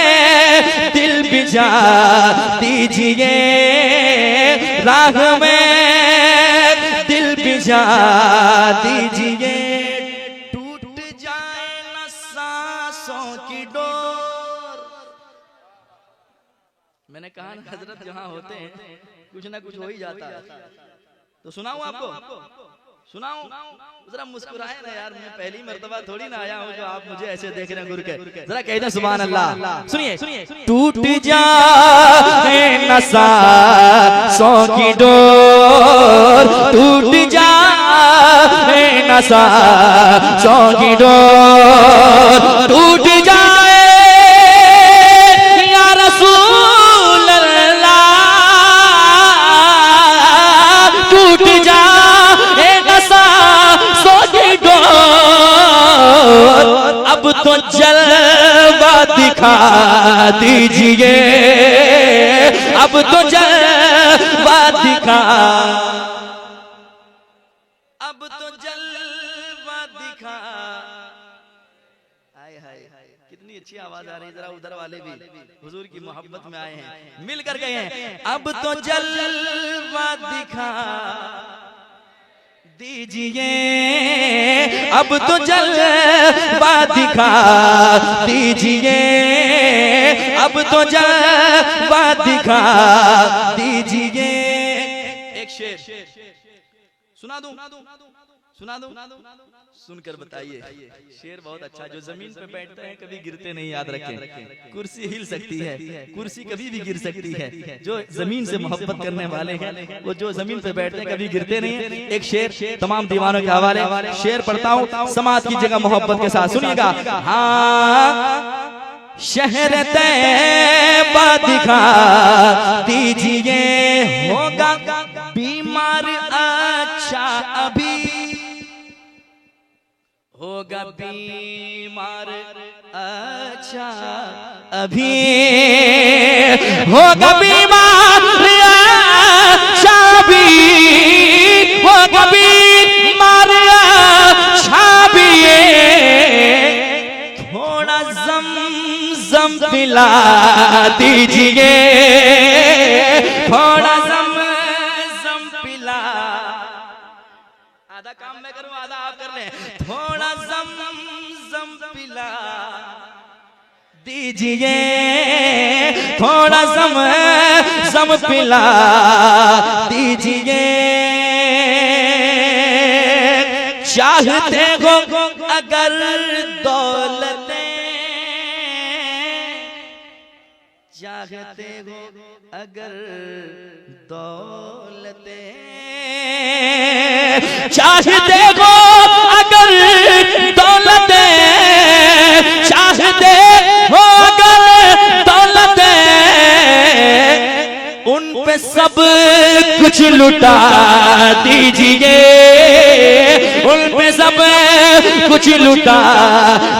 S1: दिल बिछा दीजिए, राह में दिल बिछा दीजिए। टूट जाए न सांसों की डोर। मैंने कहा ना हजरत जहां होते हैं कुछ ना कुछ हो ही जाता है। तो सुनाऊं आपको, सुनाऊं? जरा मुस्कुराए ना यार, मैं पहली मर्तबा थोड़ी ना आया हूँ जो आप मुझे ऐसे देख रहे हैं गुरु के। जरा कहते हैं सुभान अल्लाह। सुनिए, टूट जाए न सांसों की डोर, टूट जाए न सांसों की डोर, टूट जाए तो जलवा दिखा दीजिए, अब तो जलवा दिखा, अब तो जलवा दिखा। हाय हाय कितनी अच्छी आवाज आ रही है, जरा उधर वाले भी हुजूर की मोहब्बत में आए हैं, मिल कर गए हैं। अब तो जलवा दिखा दीजिए, अब तो जलवा दिखा दीजिए, अब तो जलवा दिखा दीजिए। एक शेर सुना दूं, सुना दूं, सुनकर बताइए। शेर बहुत अच्छा, जो जमीन पे बैठते हैं कभी गिरते नहीं, याद रखें। कुर्सी हिल सकती है, कुर्सी कभी भी गिर सकती है, जो जमीन से मोहब्बत करने वाले हैं वो जो जमीन पे बैठते हैं कभी गिरते नहीं है। एक शेर तमाम दीवानों के हवाले, शेर पढ़ता हूँ समाज की जगह मोहब्बत के साथ, सुनिएगा। हाँ शहर तैबा दिखा दीजिए, होगा बीमार अच्छा अभी, होगा बीमार अच्छा अभी, होगा बीमार अच्छा अभी, होगा बीमार अच्छा भी, थोड़ा ज़म पिला दीजिए, थोड़ा ज़म पिला। आधा काम मैं करूं आधा आप कर लें। थोड़ा ज़म पिला दीजिए, थोड़ा ज़म पिला दीजिए। चाहते हो अगर दौलतें, चाहते हो अगर दौलतें, चाहते हो अगर दौलतें, चाहते हो अगर दौलतें, उन पे सब कुछ लुटा दीजिए, उन पे सब कुछ लुटा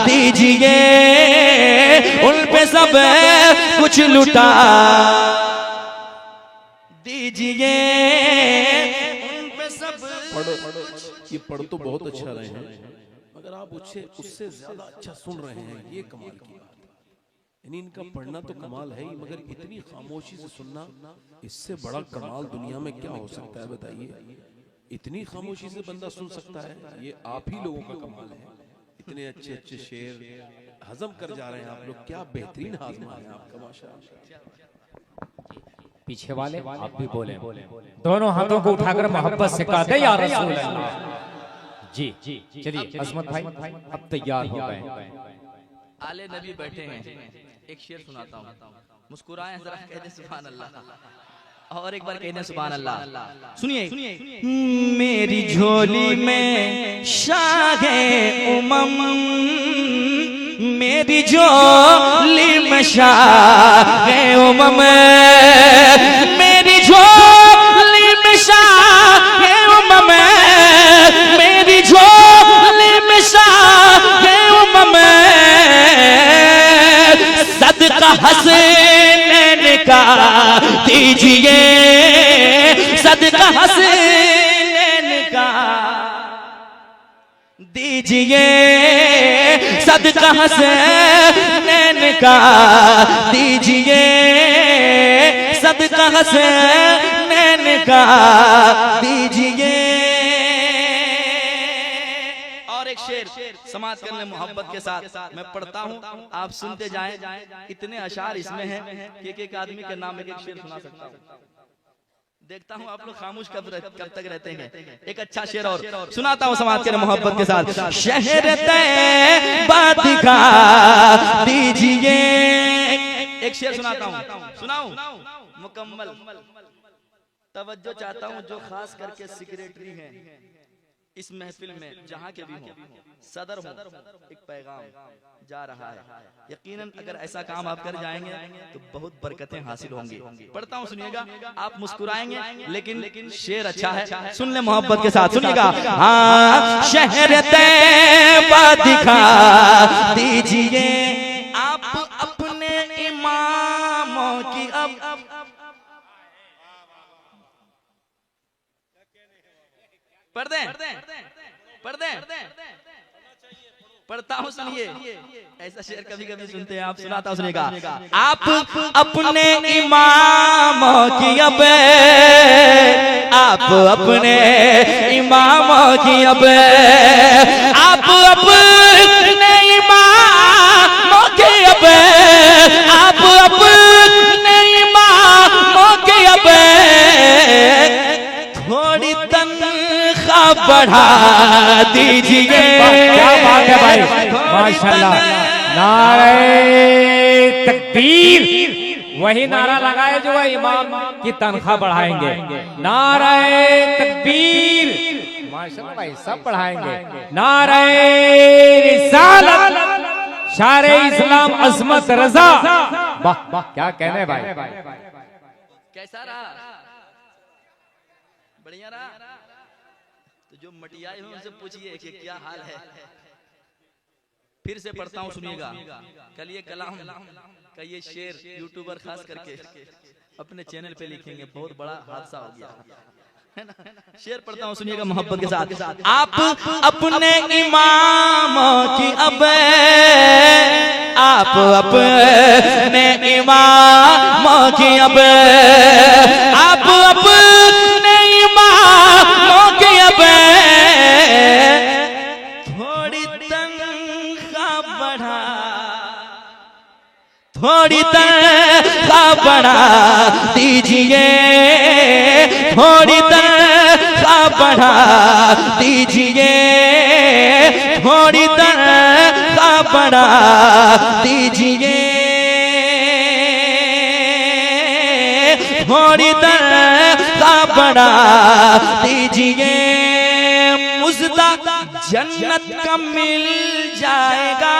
S1: दीजिए, उन पे सब कुछ लुटा दीजिए, उन पे सब।
S4: ये पढ़ तो बहुत अच्छा रहे हैं, मगर आप उससे ज्यादा अच्छा सुन रहे हैं, ये कमाल की बात है। यानी इनका पढ़ना तो कमाल है ही, मगर इतनी खामोशी से सुनना, इससे बड़ा कमाल दुनिया में क्या हो सकता है बताइए। इतनी खामोशी से बंदा सुन सकता है, ये आप ही लोगों का कमाल है। इतने अच्छे अच्छे शेर हजम कर जा रहे हैं आप लोग, क्या बेहतरीन हाजमा है आपका, माशाअल्लाह।
S5: पीछे वाले आप भी बोले, दोनों हाथों को उठाकर मोहब्बत से कहा या रसूल अल्लाह। जी चलिए अजमत भाई अब तैयार हो गए।
S1: आले नबी बैठे हैं, एक शेर सुनाता हूँ, मुस्कुराए जरा, कह दे सुभान अल्लाह, और एक बार कह दे सुभान अल्लाह। सुनिए, मेरी झोली में शाहे उमम, मेरी झोली में शाहे उमम, मेरी झोली में शाहे उमम, मेरी झोली में शाहे उमम, सदका हसनैन का दीजिए, सदका हसनैन का दीजिए, सदका हसनैन का दीजिए, सदका हसनैन का दीजिए। और एक शेर समाज करने मोहब्बत के साथ मैं पढ़ता हूँ, आप सुनते जाएं। इतने अशार इसमें हैं कि एक आदमी के नाम एक शेर सुना सकता हूँ। देखता हूँ आप लोग खामोश कब तक रहते हैं। एक अच्छा शेर और सुनाता हूँ समाज के मोहब्बत के साथ। शहर तैबा दिखा दीजिए, एक शेर सुनाता हूँ, सुनाऊं मुकम्मल। तवज्जो चाहता हूँ जो खास करके सेक्रेटरी हैं इस महफिल में, जहाँ के भी हों, सदर हो, एक पैगाम जा रहा है। यकीनन अगर ऐसा काम आप कर जाएंगे तो बहुत बरकतें हासिल होंगी। पढ़ता हूँ सुनिएगा, आप मुस्कुराएंगे लेकिन शेर अच्छा है, सुन ले मोहब्बत के साथ, सुनिएगा। हाँ शहर तैबा दिखा दीजिए, दीजिए आप अपने इमामों की। अब पढ़ दें पढ़ता हूँ, सुनिए। ऐसा शेर कभी कभी सुनते हैं आप, सुनाता हूँ, सुनिएगा। आप अपने इमामों की अब, आप अपने इमामों की अब, आप अपने इमामों की अब, आप अपने इमामों की अब थोड़ी तनख्वाह बढ़ा दीजिए।
S5: क्या बात है भाई, माशाल्लाह। नारे तकबीर, वही नारा लगाए जो वह इमाम की तनख्वाह बढ़ाएंगे। नारे तकबीर, माशाल्लाह भाई, सब बढ़ाएंगे। नारे रिसालत, शारे इस्लाम अजमत रजा, वाह वाह, क्या कहने भाई।
S1: कैसा रहा? बढ़िया रहा? तो जो मटियाए हैं उनसे पूछिए कि क्या हाल है। फिर से पढ़ता हूँ, सुनिएगा। कल ये कलाम का ये शेर यूट्यूबर खास करके अपने चैनल पे लिखेंगे, बहुत बड़ा हादसा हो गया है ना। शेर पढ़ता हूँ, सुनिएगा मोहब्बत के साथ। आप अपने इमामों की अब, आप अपने इमामों की अब, आप अपने इमामों की अब थोड़ी तनख्वाह बढ़ा, थोड़ी तनख्वाह बढ़ा दीजिए, थोड़ी तनख्वाह बढ़ा दीजिए, थोड़ी तनख्वाह बढ़ा दीजिए, थोड़ी तनख्वाह बढ़ा दीजिए। मुझदा जन्नत का मिल जाएगा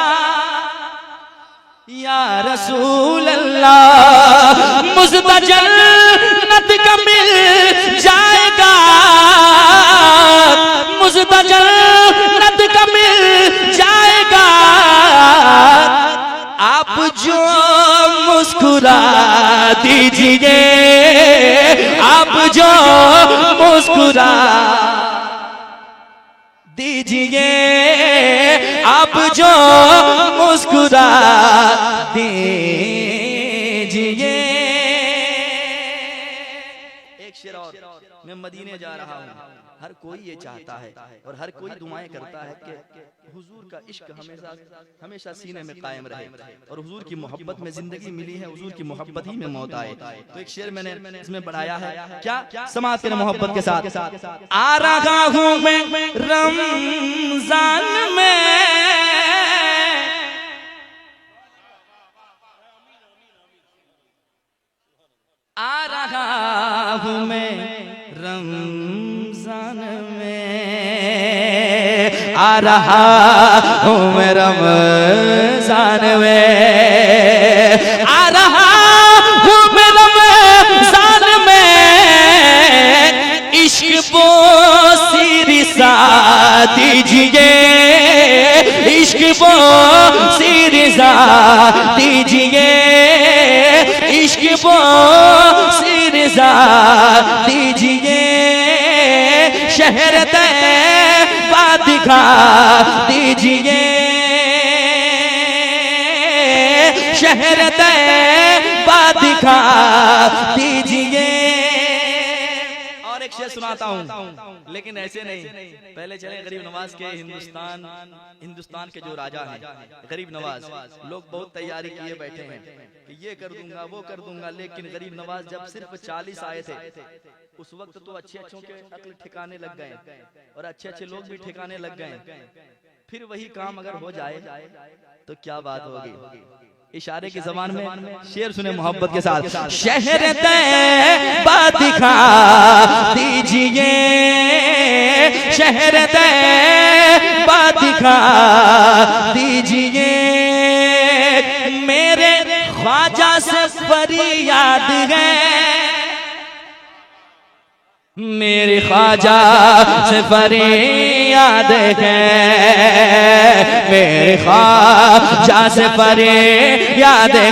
S1: या रसूल अल्लाह, मुझदा जन्नत का मिल जाएगा, मुझदा जन्नत का मिल जाएगा। आप जो मुस्कुरा दीजिए, आप जो मुस्कुरा दीजिए, आप जो मुस्कुरा दीजिए। एक शेर और, मैं मदीने जा रहा हूँ, हर कोई ये चाहता है और हर कोई दुआएं करता है कि हुजूर का इश्क हमेशा हमेशा सीने में कायम रहे और हुजूर की मोहब्बत में जिंदगी मिली है, हुजूर की मोहब्बत ही में मौत आए। तो एक शेर मैंने इसमें बढ़ाया है, क्या? समाज के मोहब्बत के साथ। आ रहा हूँ मैं रमजान में, आ रहा हूँ मैं रमजान में, आ रहा हूँ मैं रमजान में, आ रहा हूँ मैं रमजान में। इश्क बोसी रिसा दीजिए, इश्क बोसी रिसा दीजिए, इश्क बोसी रिसा दीजिए। शहर तैबा दिखा दीजिए, शहर तैबा दिखा दीजिए। और एक शेर सुनाता हूँ, लेकिन ऐसे नहीं, पहले चले गरीब नवाज के। हिंदुस्तान के जो राजा हैं गरीब नवाज, लोग बहुत तैयारी किए बैठे हैं कि ये कर दूंगा वो कर दूंगा, लेकिन गरीब नवाज जब सिर्फ 40 आए थे उस वक्त तो अच्छे अच्छों के अक्ल ठिकाने लग गए और अच्छे अच्छे लोग भी ठिकाने लग गए। फिर वही काम अगर हो जाए तो क्या बात होगी। इशारे की ज़बान में शेर सुने मोहब्बत के साथ। शहर तैबा दिखा दीजिए, शहर तैबा दिखा दीजिए। मेरे ख्वाजा से फरियाद है, मेरे ख्वाजा से फरियाद याद है, मेरे ख्वाजा से परे याद है,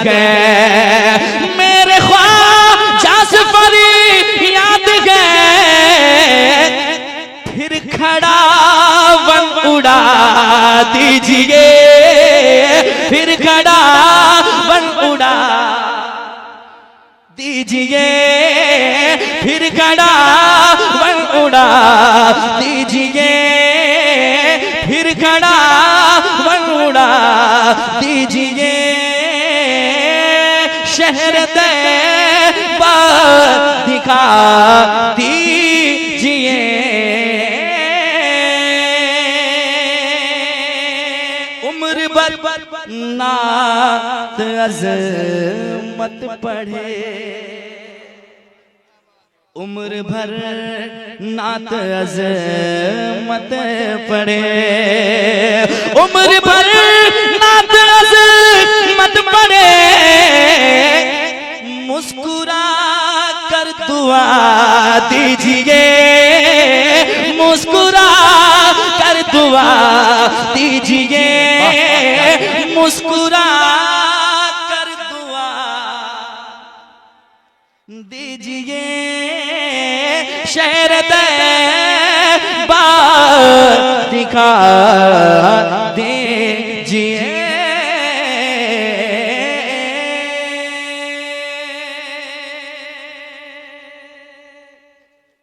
S1: मेरे ख्वाजा से परे याद है, फिर खड़ा वन उड़ा दीजिए, फिर खड़ा वन उड़ा दीजिए, फिर खड़ा वन उड़ा दीजिए, फिर खड़ा वन उड़ा दीजिए, शहर तैबा दिखा दीजिए। उम्र भर नात अज़मत पढ़े, उम्र भर नात अज़मत पढ़े, उम्र भर नात अज़मत पढ़े, मुस्कुरा कर दुआ दीजिए, मुस्कुरा कर दुआ दीजिए, मुस्कुरा कर दुआ दीजिए, शहर तैबा दिखा दीजिए।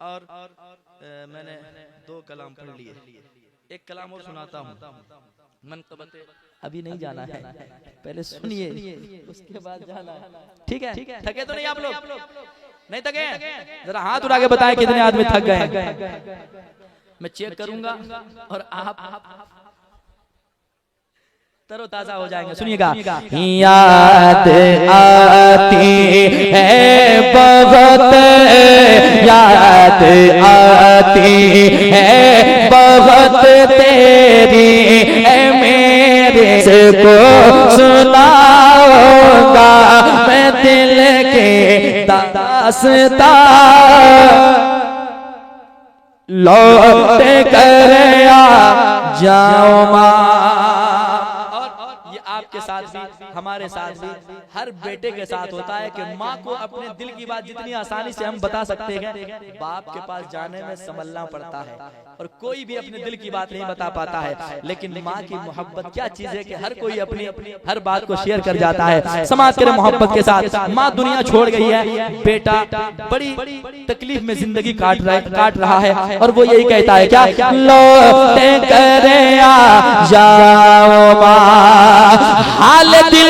S1: और मैंने 2 कलाम पढ़ लिए, एक कलाम और सुनाता हूँ। मनक़बत अभी नहीं जाना है, पहले सुनिए उसके बाद जाना है, ठीक है? थके तो नहीं आप लोग? नहीं थके? जरा हाथ उठा के बताएं कितने आदमी थक गए। मैं चेक करूंगा और आप तरोताजा हो जाएंगे। सुनिएगा। याद आती है बहुत, याद आती है बहुत तेरी, मेरे को सुनाऊंगा मैं दिल के दास्तां, लौट कर आ जाओ माँ। आपके साथ भी, हमारे साथ भी, हर बेटे के साथ होता है कि माँ को अपने दिल की बात जितनी आसानी से हम बता सकते हैं, बाप के पास जाने में संभलना पड़ता है और कोई भी अपने दिल की बात नहीं बता पाता है। लेकिन माँ की मोहब्बत क्या चीज है कि हर कोई अपनी हर बात को शेयर कर जाता है। समाज के मोहब्बत के साथ माँ दुनिया छोड़ गई है, बेटा बड़ी तकलीफ में जिंदगी काट रहा है और वो यही कहता है क्या, लौट कर आ जाओ माँ, हाल दिल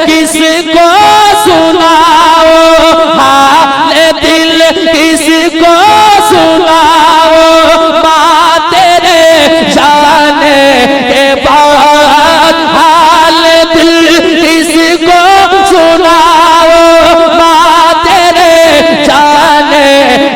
S1: किसको सुनाओ, हाल दिल किसको सुनाओ, माँ तेरे जाने के बाद हाल दिल किसको सुनाओ, माँ तेरे जाने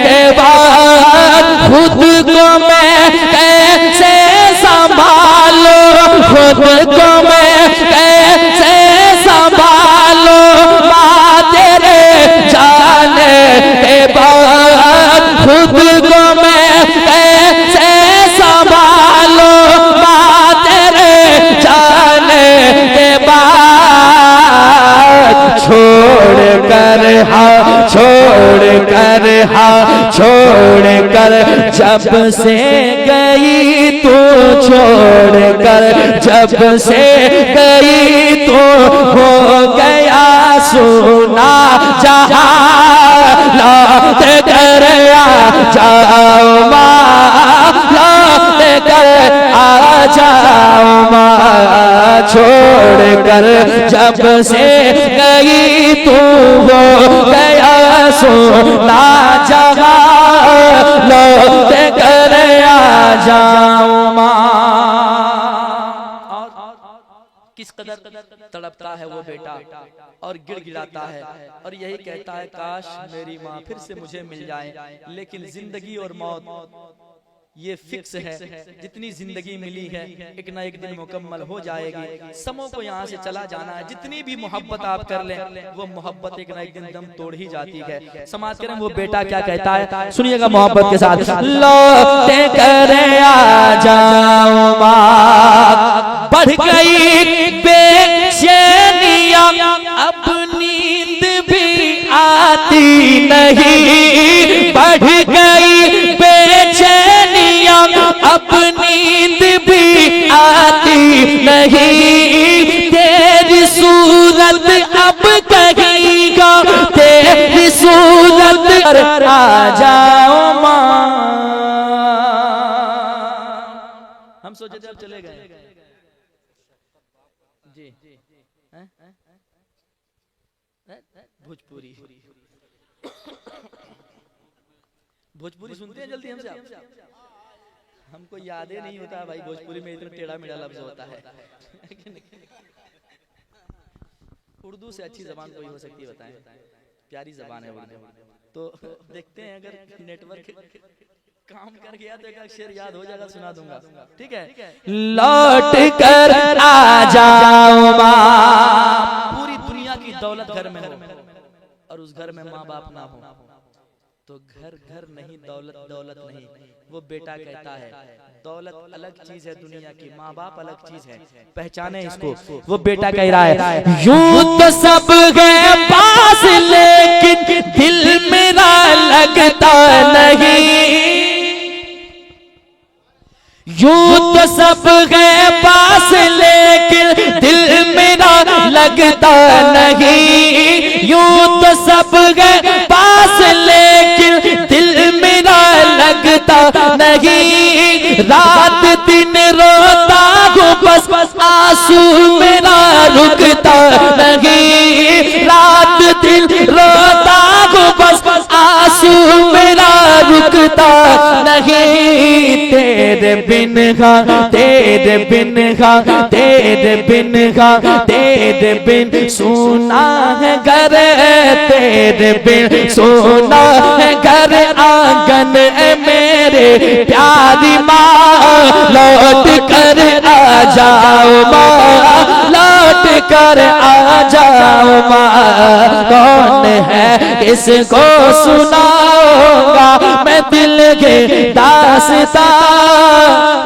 S1: के बाद खुद को मैं कैसे संभालो, खुद को मैं कैसे संभालो, माँ तेरे जाने के बाद खुद को मैं कैसे संभालो, माँ तेरे जाने के बाद छोड़ कर जब से गई तू, छोड़ कर जब से गई तू, हो गया सुना जहां, लौट कर आ जाओ माँ, लौट कर आ जाओ माँ, छोड़ कर जब से गई तू, हो गया सुना जहां, लौट कर आ जाओ माँ। किस कदर तड़पता है वो बेटा और गिड़गिड़ाता है और यही कहता है काश मेरी माँ फिर से मुझे मिल जाए, लेकिन जिंदगी और मौत ये फिक्स है, जितनी जिंदगी मिली है एक ना एक दिन मुकम्मल हो जाएगी। समों को यहाँ से चला जाना है। जितनी भी मोहब्बत आप कर लें, वो मोहब्बत एक ना एक दिन दम तोड़ ही जाती है। समाज करें वो बेटा क्या कहता है, सुनिएगा मोहब्बत के साथ। लौटे कर आ जाओ माँ, बढ़ गई बेचैनियां, अब नींद भी आती नहीं। बढ़ गई बेचैनियां, अब नींद भी आती नहीं। तेरी सूरत अब कहेगा, तेरी सूरत आ जाओ माँ। हम सोचे जब चले गए जी भोजपुरी भोजपुरी सुनते हैं जल्दी हमसे आप? हमको याद ही नहीं होता भाई, भोजपुरी में इतना टेढ़ा मेढ़ा लफ्ज होता है। उर्दू से अच्छी जबान कोई हो सकती है बताएं? प्यारी जबान है उर्दू। तो देखते हैं अगर नेटवर्क काम कर गया तो एक अक्षर याद हो जाएगा, सुना दूंगा, ठीक है। लौट कर आ जाओ माँ, पूरी दुनिया की दौलत घर में हो और उस घर में माँ बाप ना हो तो घर घर नहीं, दौलत दौलत नहीं। वो बेटा कहता है दौलत अलग चीज है दुनिया की, माँ बाप अलग चीज है, पहचाने इसको। वो बेटा कह रहा है यूं तो सब गए पास लेकिन दिल मेरा लगता नहीं। यूं तो सब गए पास लेकिन दिल मेरा लगता नहीं। यूं तो सब गए पास लेकिन दिल मेरा लगता नहीं। रात दिन रोता हूँ बस आंसू मेरा रुकता नहीं। रात दिन रोता हूँ बस आंसू मेरा रुकता नहीं। तेरे बिन तेरे बिन तेरे बिन तेरे बिन सोना है घर, तेरे बिन सोना है घर आंगन मेरे प्यारी माँ। लौट कर आ जाओ माँ, लौट कर आ जाओ माँ। कौन है इसको सुनाऊंगा मैं दिल के दास्तां।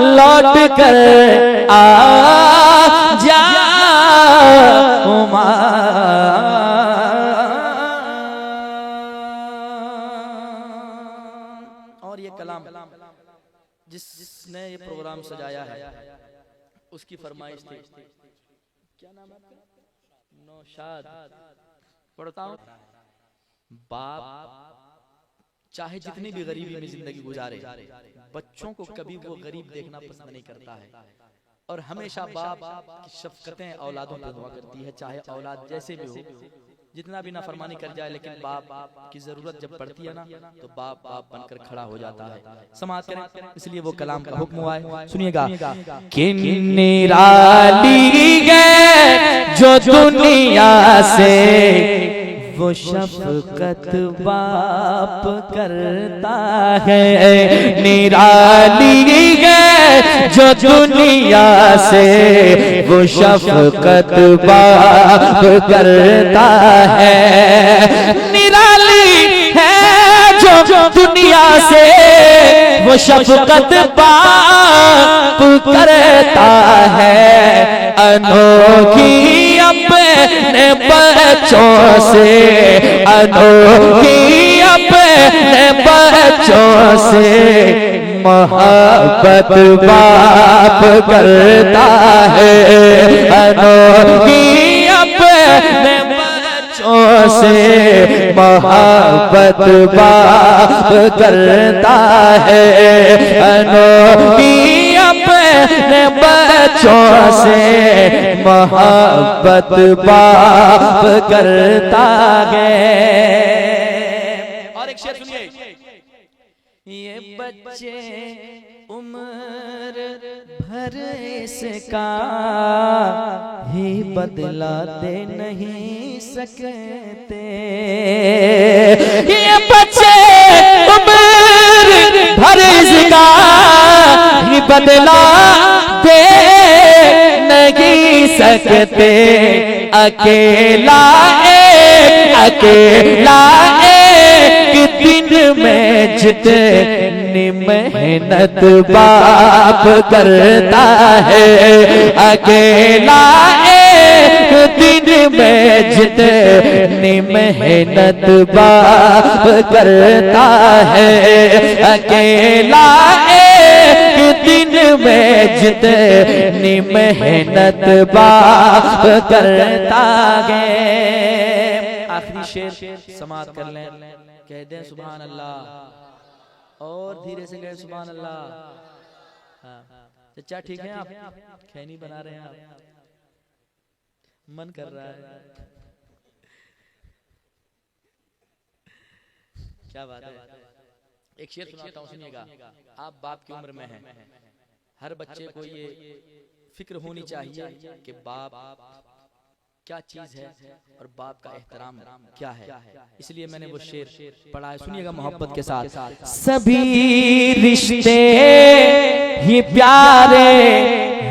S1: लौट कर आ जाओ माँ। और ये कलाम जिसने ये प्रोग्राम सजाया है उसकी फरमाइश थी, क्या नाम है आपका? नौशाद। पढ़ता हूँ। बाप चाहे जितनी भी गरीबी में जिंदगी गुजारे, बच्चों को कभी वो गरीब देखना पसंद नहीं करता है। और हमेशा बाप की शफकतें औलादों पर हुआ करती है, चाहे औलाद जैसे भी हो, जितना भी नाफरमानी कर जाए, लेकिन बाप की जरूरत जब पड़ती है ना तो बाप बाप बनकर खड़ा हो जाता है। समाज करें, इसलिए वो कलाम का हुक्म हुआ है, सुनिएगा। कि निराली है जो दुनिया से वो शफकत बाप करता है। निराली है जो दुनिया से वो शफकत बाप करता है। निराली है जो दुनिया से वो शफकत बाप करता है। अनोखी अपने बच्चों से, अनोखी अपने बच्चों से मोहब्बत बाप करता है। अनोखी अपने बच्चों से मोहब्बत बाप करता है। अनोखी अपने बच्चों से मोहब्बत बाप करता है। और एक शेर सुनिए। ये बच्चे उम्र भर इसका ही बदला दे नहीं सकते। ये बच्चे उम्र भर इसका बदला दे नहीं सकते, अकेला एक दिन में जितनी मेहनत बाप करता है, अकेला एक दिन में जितनी मेहनत बाप करता है, अकेला एक दिन में जितनी मेहनत बाप करता है। आखिरी शेर समाप्त कर लें, कह दें सुभान अल्लाह और धीरे से कहें सुभान अल्लाह। चचा ठीक है आप? खैनी बना रहे हैं आप? मन कर रहा है, क्या बात है। एक शेर सुनाता हूँ, सुनिएगा। आप बाप की उम्र में हैं, हर बच्चे को ये फिक्र होनी चाहिए कि बाप क्या चीज है और बाप का एहतराम क्या है। इसलिए मैंने वो शेर पढ़ा है, सुनिएगा मोहब्बत के साथ। सभी रिश्ते ही प्यारे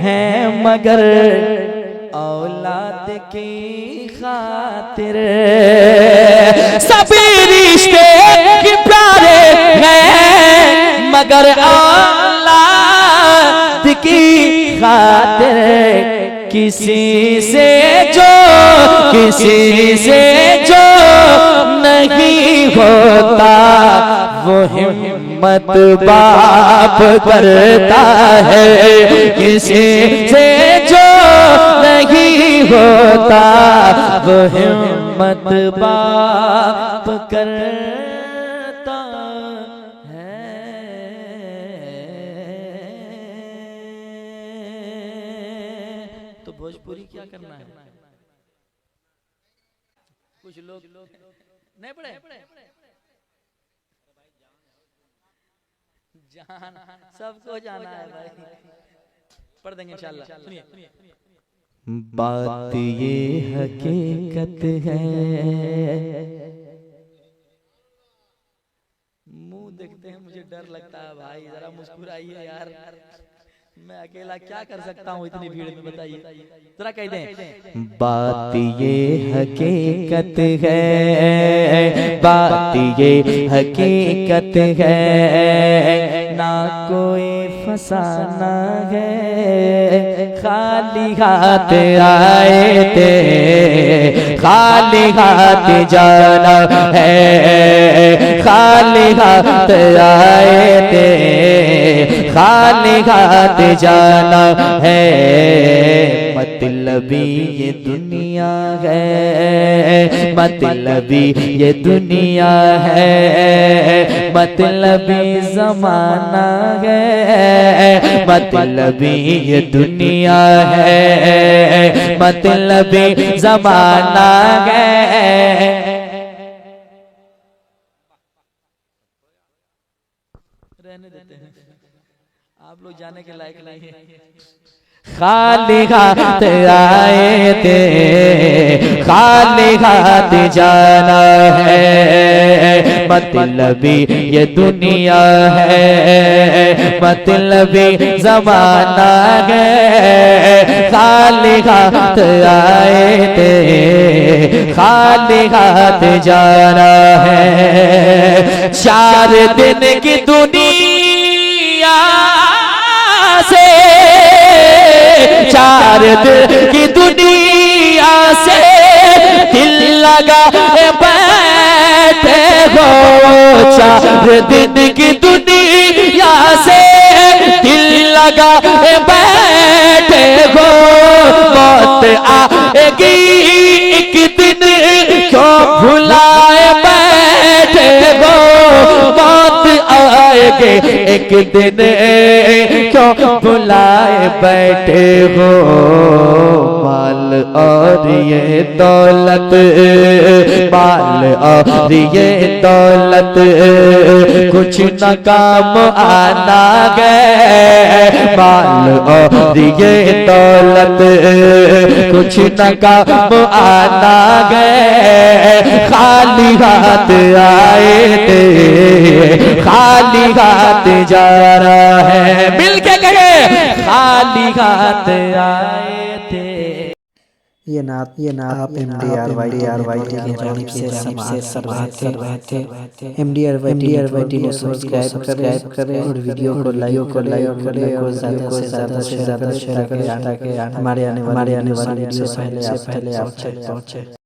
S1: हैं मगर औलाद की खातिर, सभी रिश्ते ही प्यारे हैं मगर औलाद की खातिर, किसी से जो नहीं होता वो हिम्मत बाप करता है, किसी से जो नहीं होता वो हिम्मत बाप करता है। तो भोजपुरी क्या करना है? कुछ लोग नहीं पढ़े, जान सबको जाना है भाई, पढ़ देंगे इंशाल्लाह। सुनिए, बात ये हकीकत है, मुंह देखते हैं मुझे डर लगता है भाई, जरा मुस्कुराइए यार, मैं अकेला क्या कर सकता हूँ इतनी भीड़ में, बताइए जरा कह दें। बात ये हकीकत है, बात ये हकीकत है, ना कोई फसाना है, खाली हाथ आए थे खाली हाथ जाना है, खाली हाथ आए थे खाली हाथ जाना है, मतलबी ये दुनिया है, मतलबी ये दुनिया है, मतलबी जमाना है, मतलबी ये दुनिया है, मतलबी जमाना है। रहने देते हैं, आप लोग जाने के लायक नहीं है। खाली हाथ आए थे खाली हाथ जाना है, मतलबी ये दुनिया है, मतलबी जमाना है, खाली हाथ आए थे खाली हाथ जाना है। 4 दिन की दुनिया से 4 दिन की दुनिया से दिल लगा बैठे हो, 4 दिन की दुनिया से दिल लगा बैठे हो, मौत आएगी एक दिन क्यों भुलाए बैठे हो, मौत आएगी एक दिन क्यों भुलाए बैठे हो, माल और ये दौलत माल और ये दौलत कुछ न काम आना गए, माल और ये दौलत कुछ न काम आना गए, खाली हाथ आए थे खाली हाथ जा रहा है। मिल के कहे खाली हाथ आए थे।
S2: ये नात आप MDRY की जानिब से समाज कर रहे थे। MDRY ने सब्सक्राइब करें और वीडियो को लाइक करें और ज़्यादा से ज़्यादा शेयर करें ताकि हमारे आने वाली वीडियो पहले आप तक पहुँचे।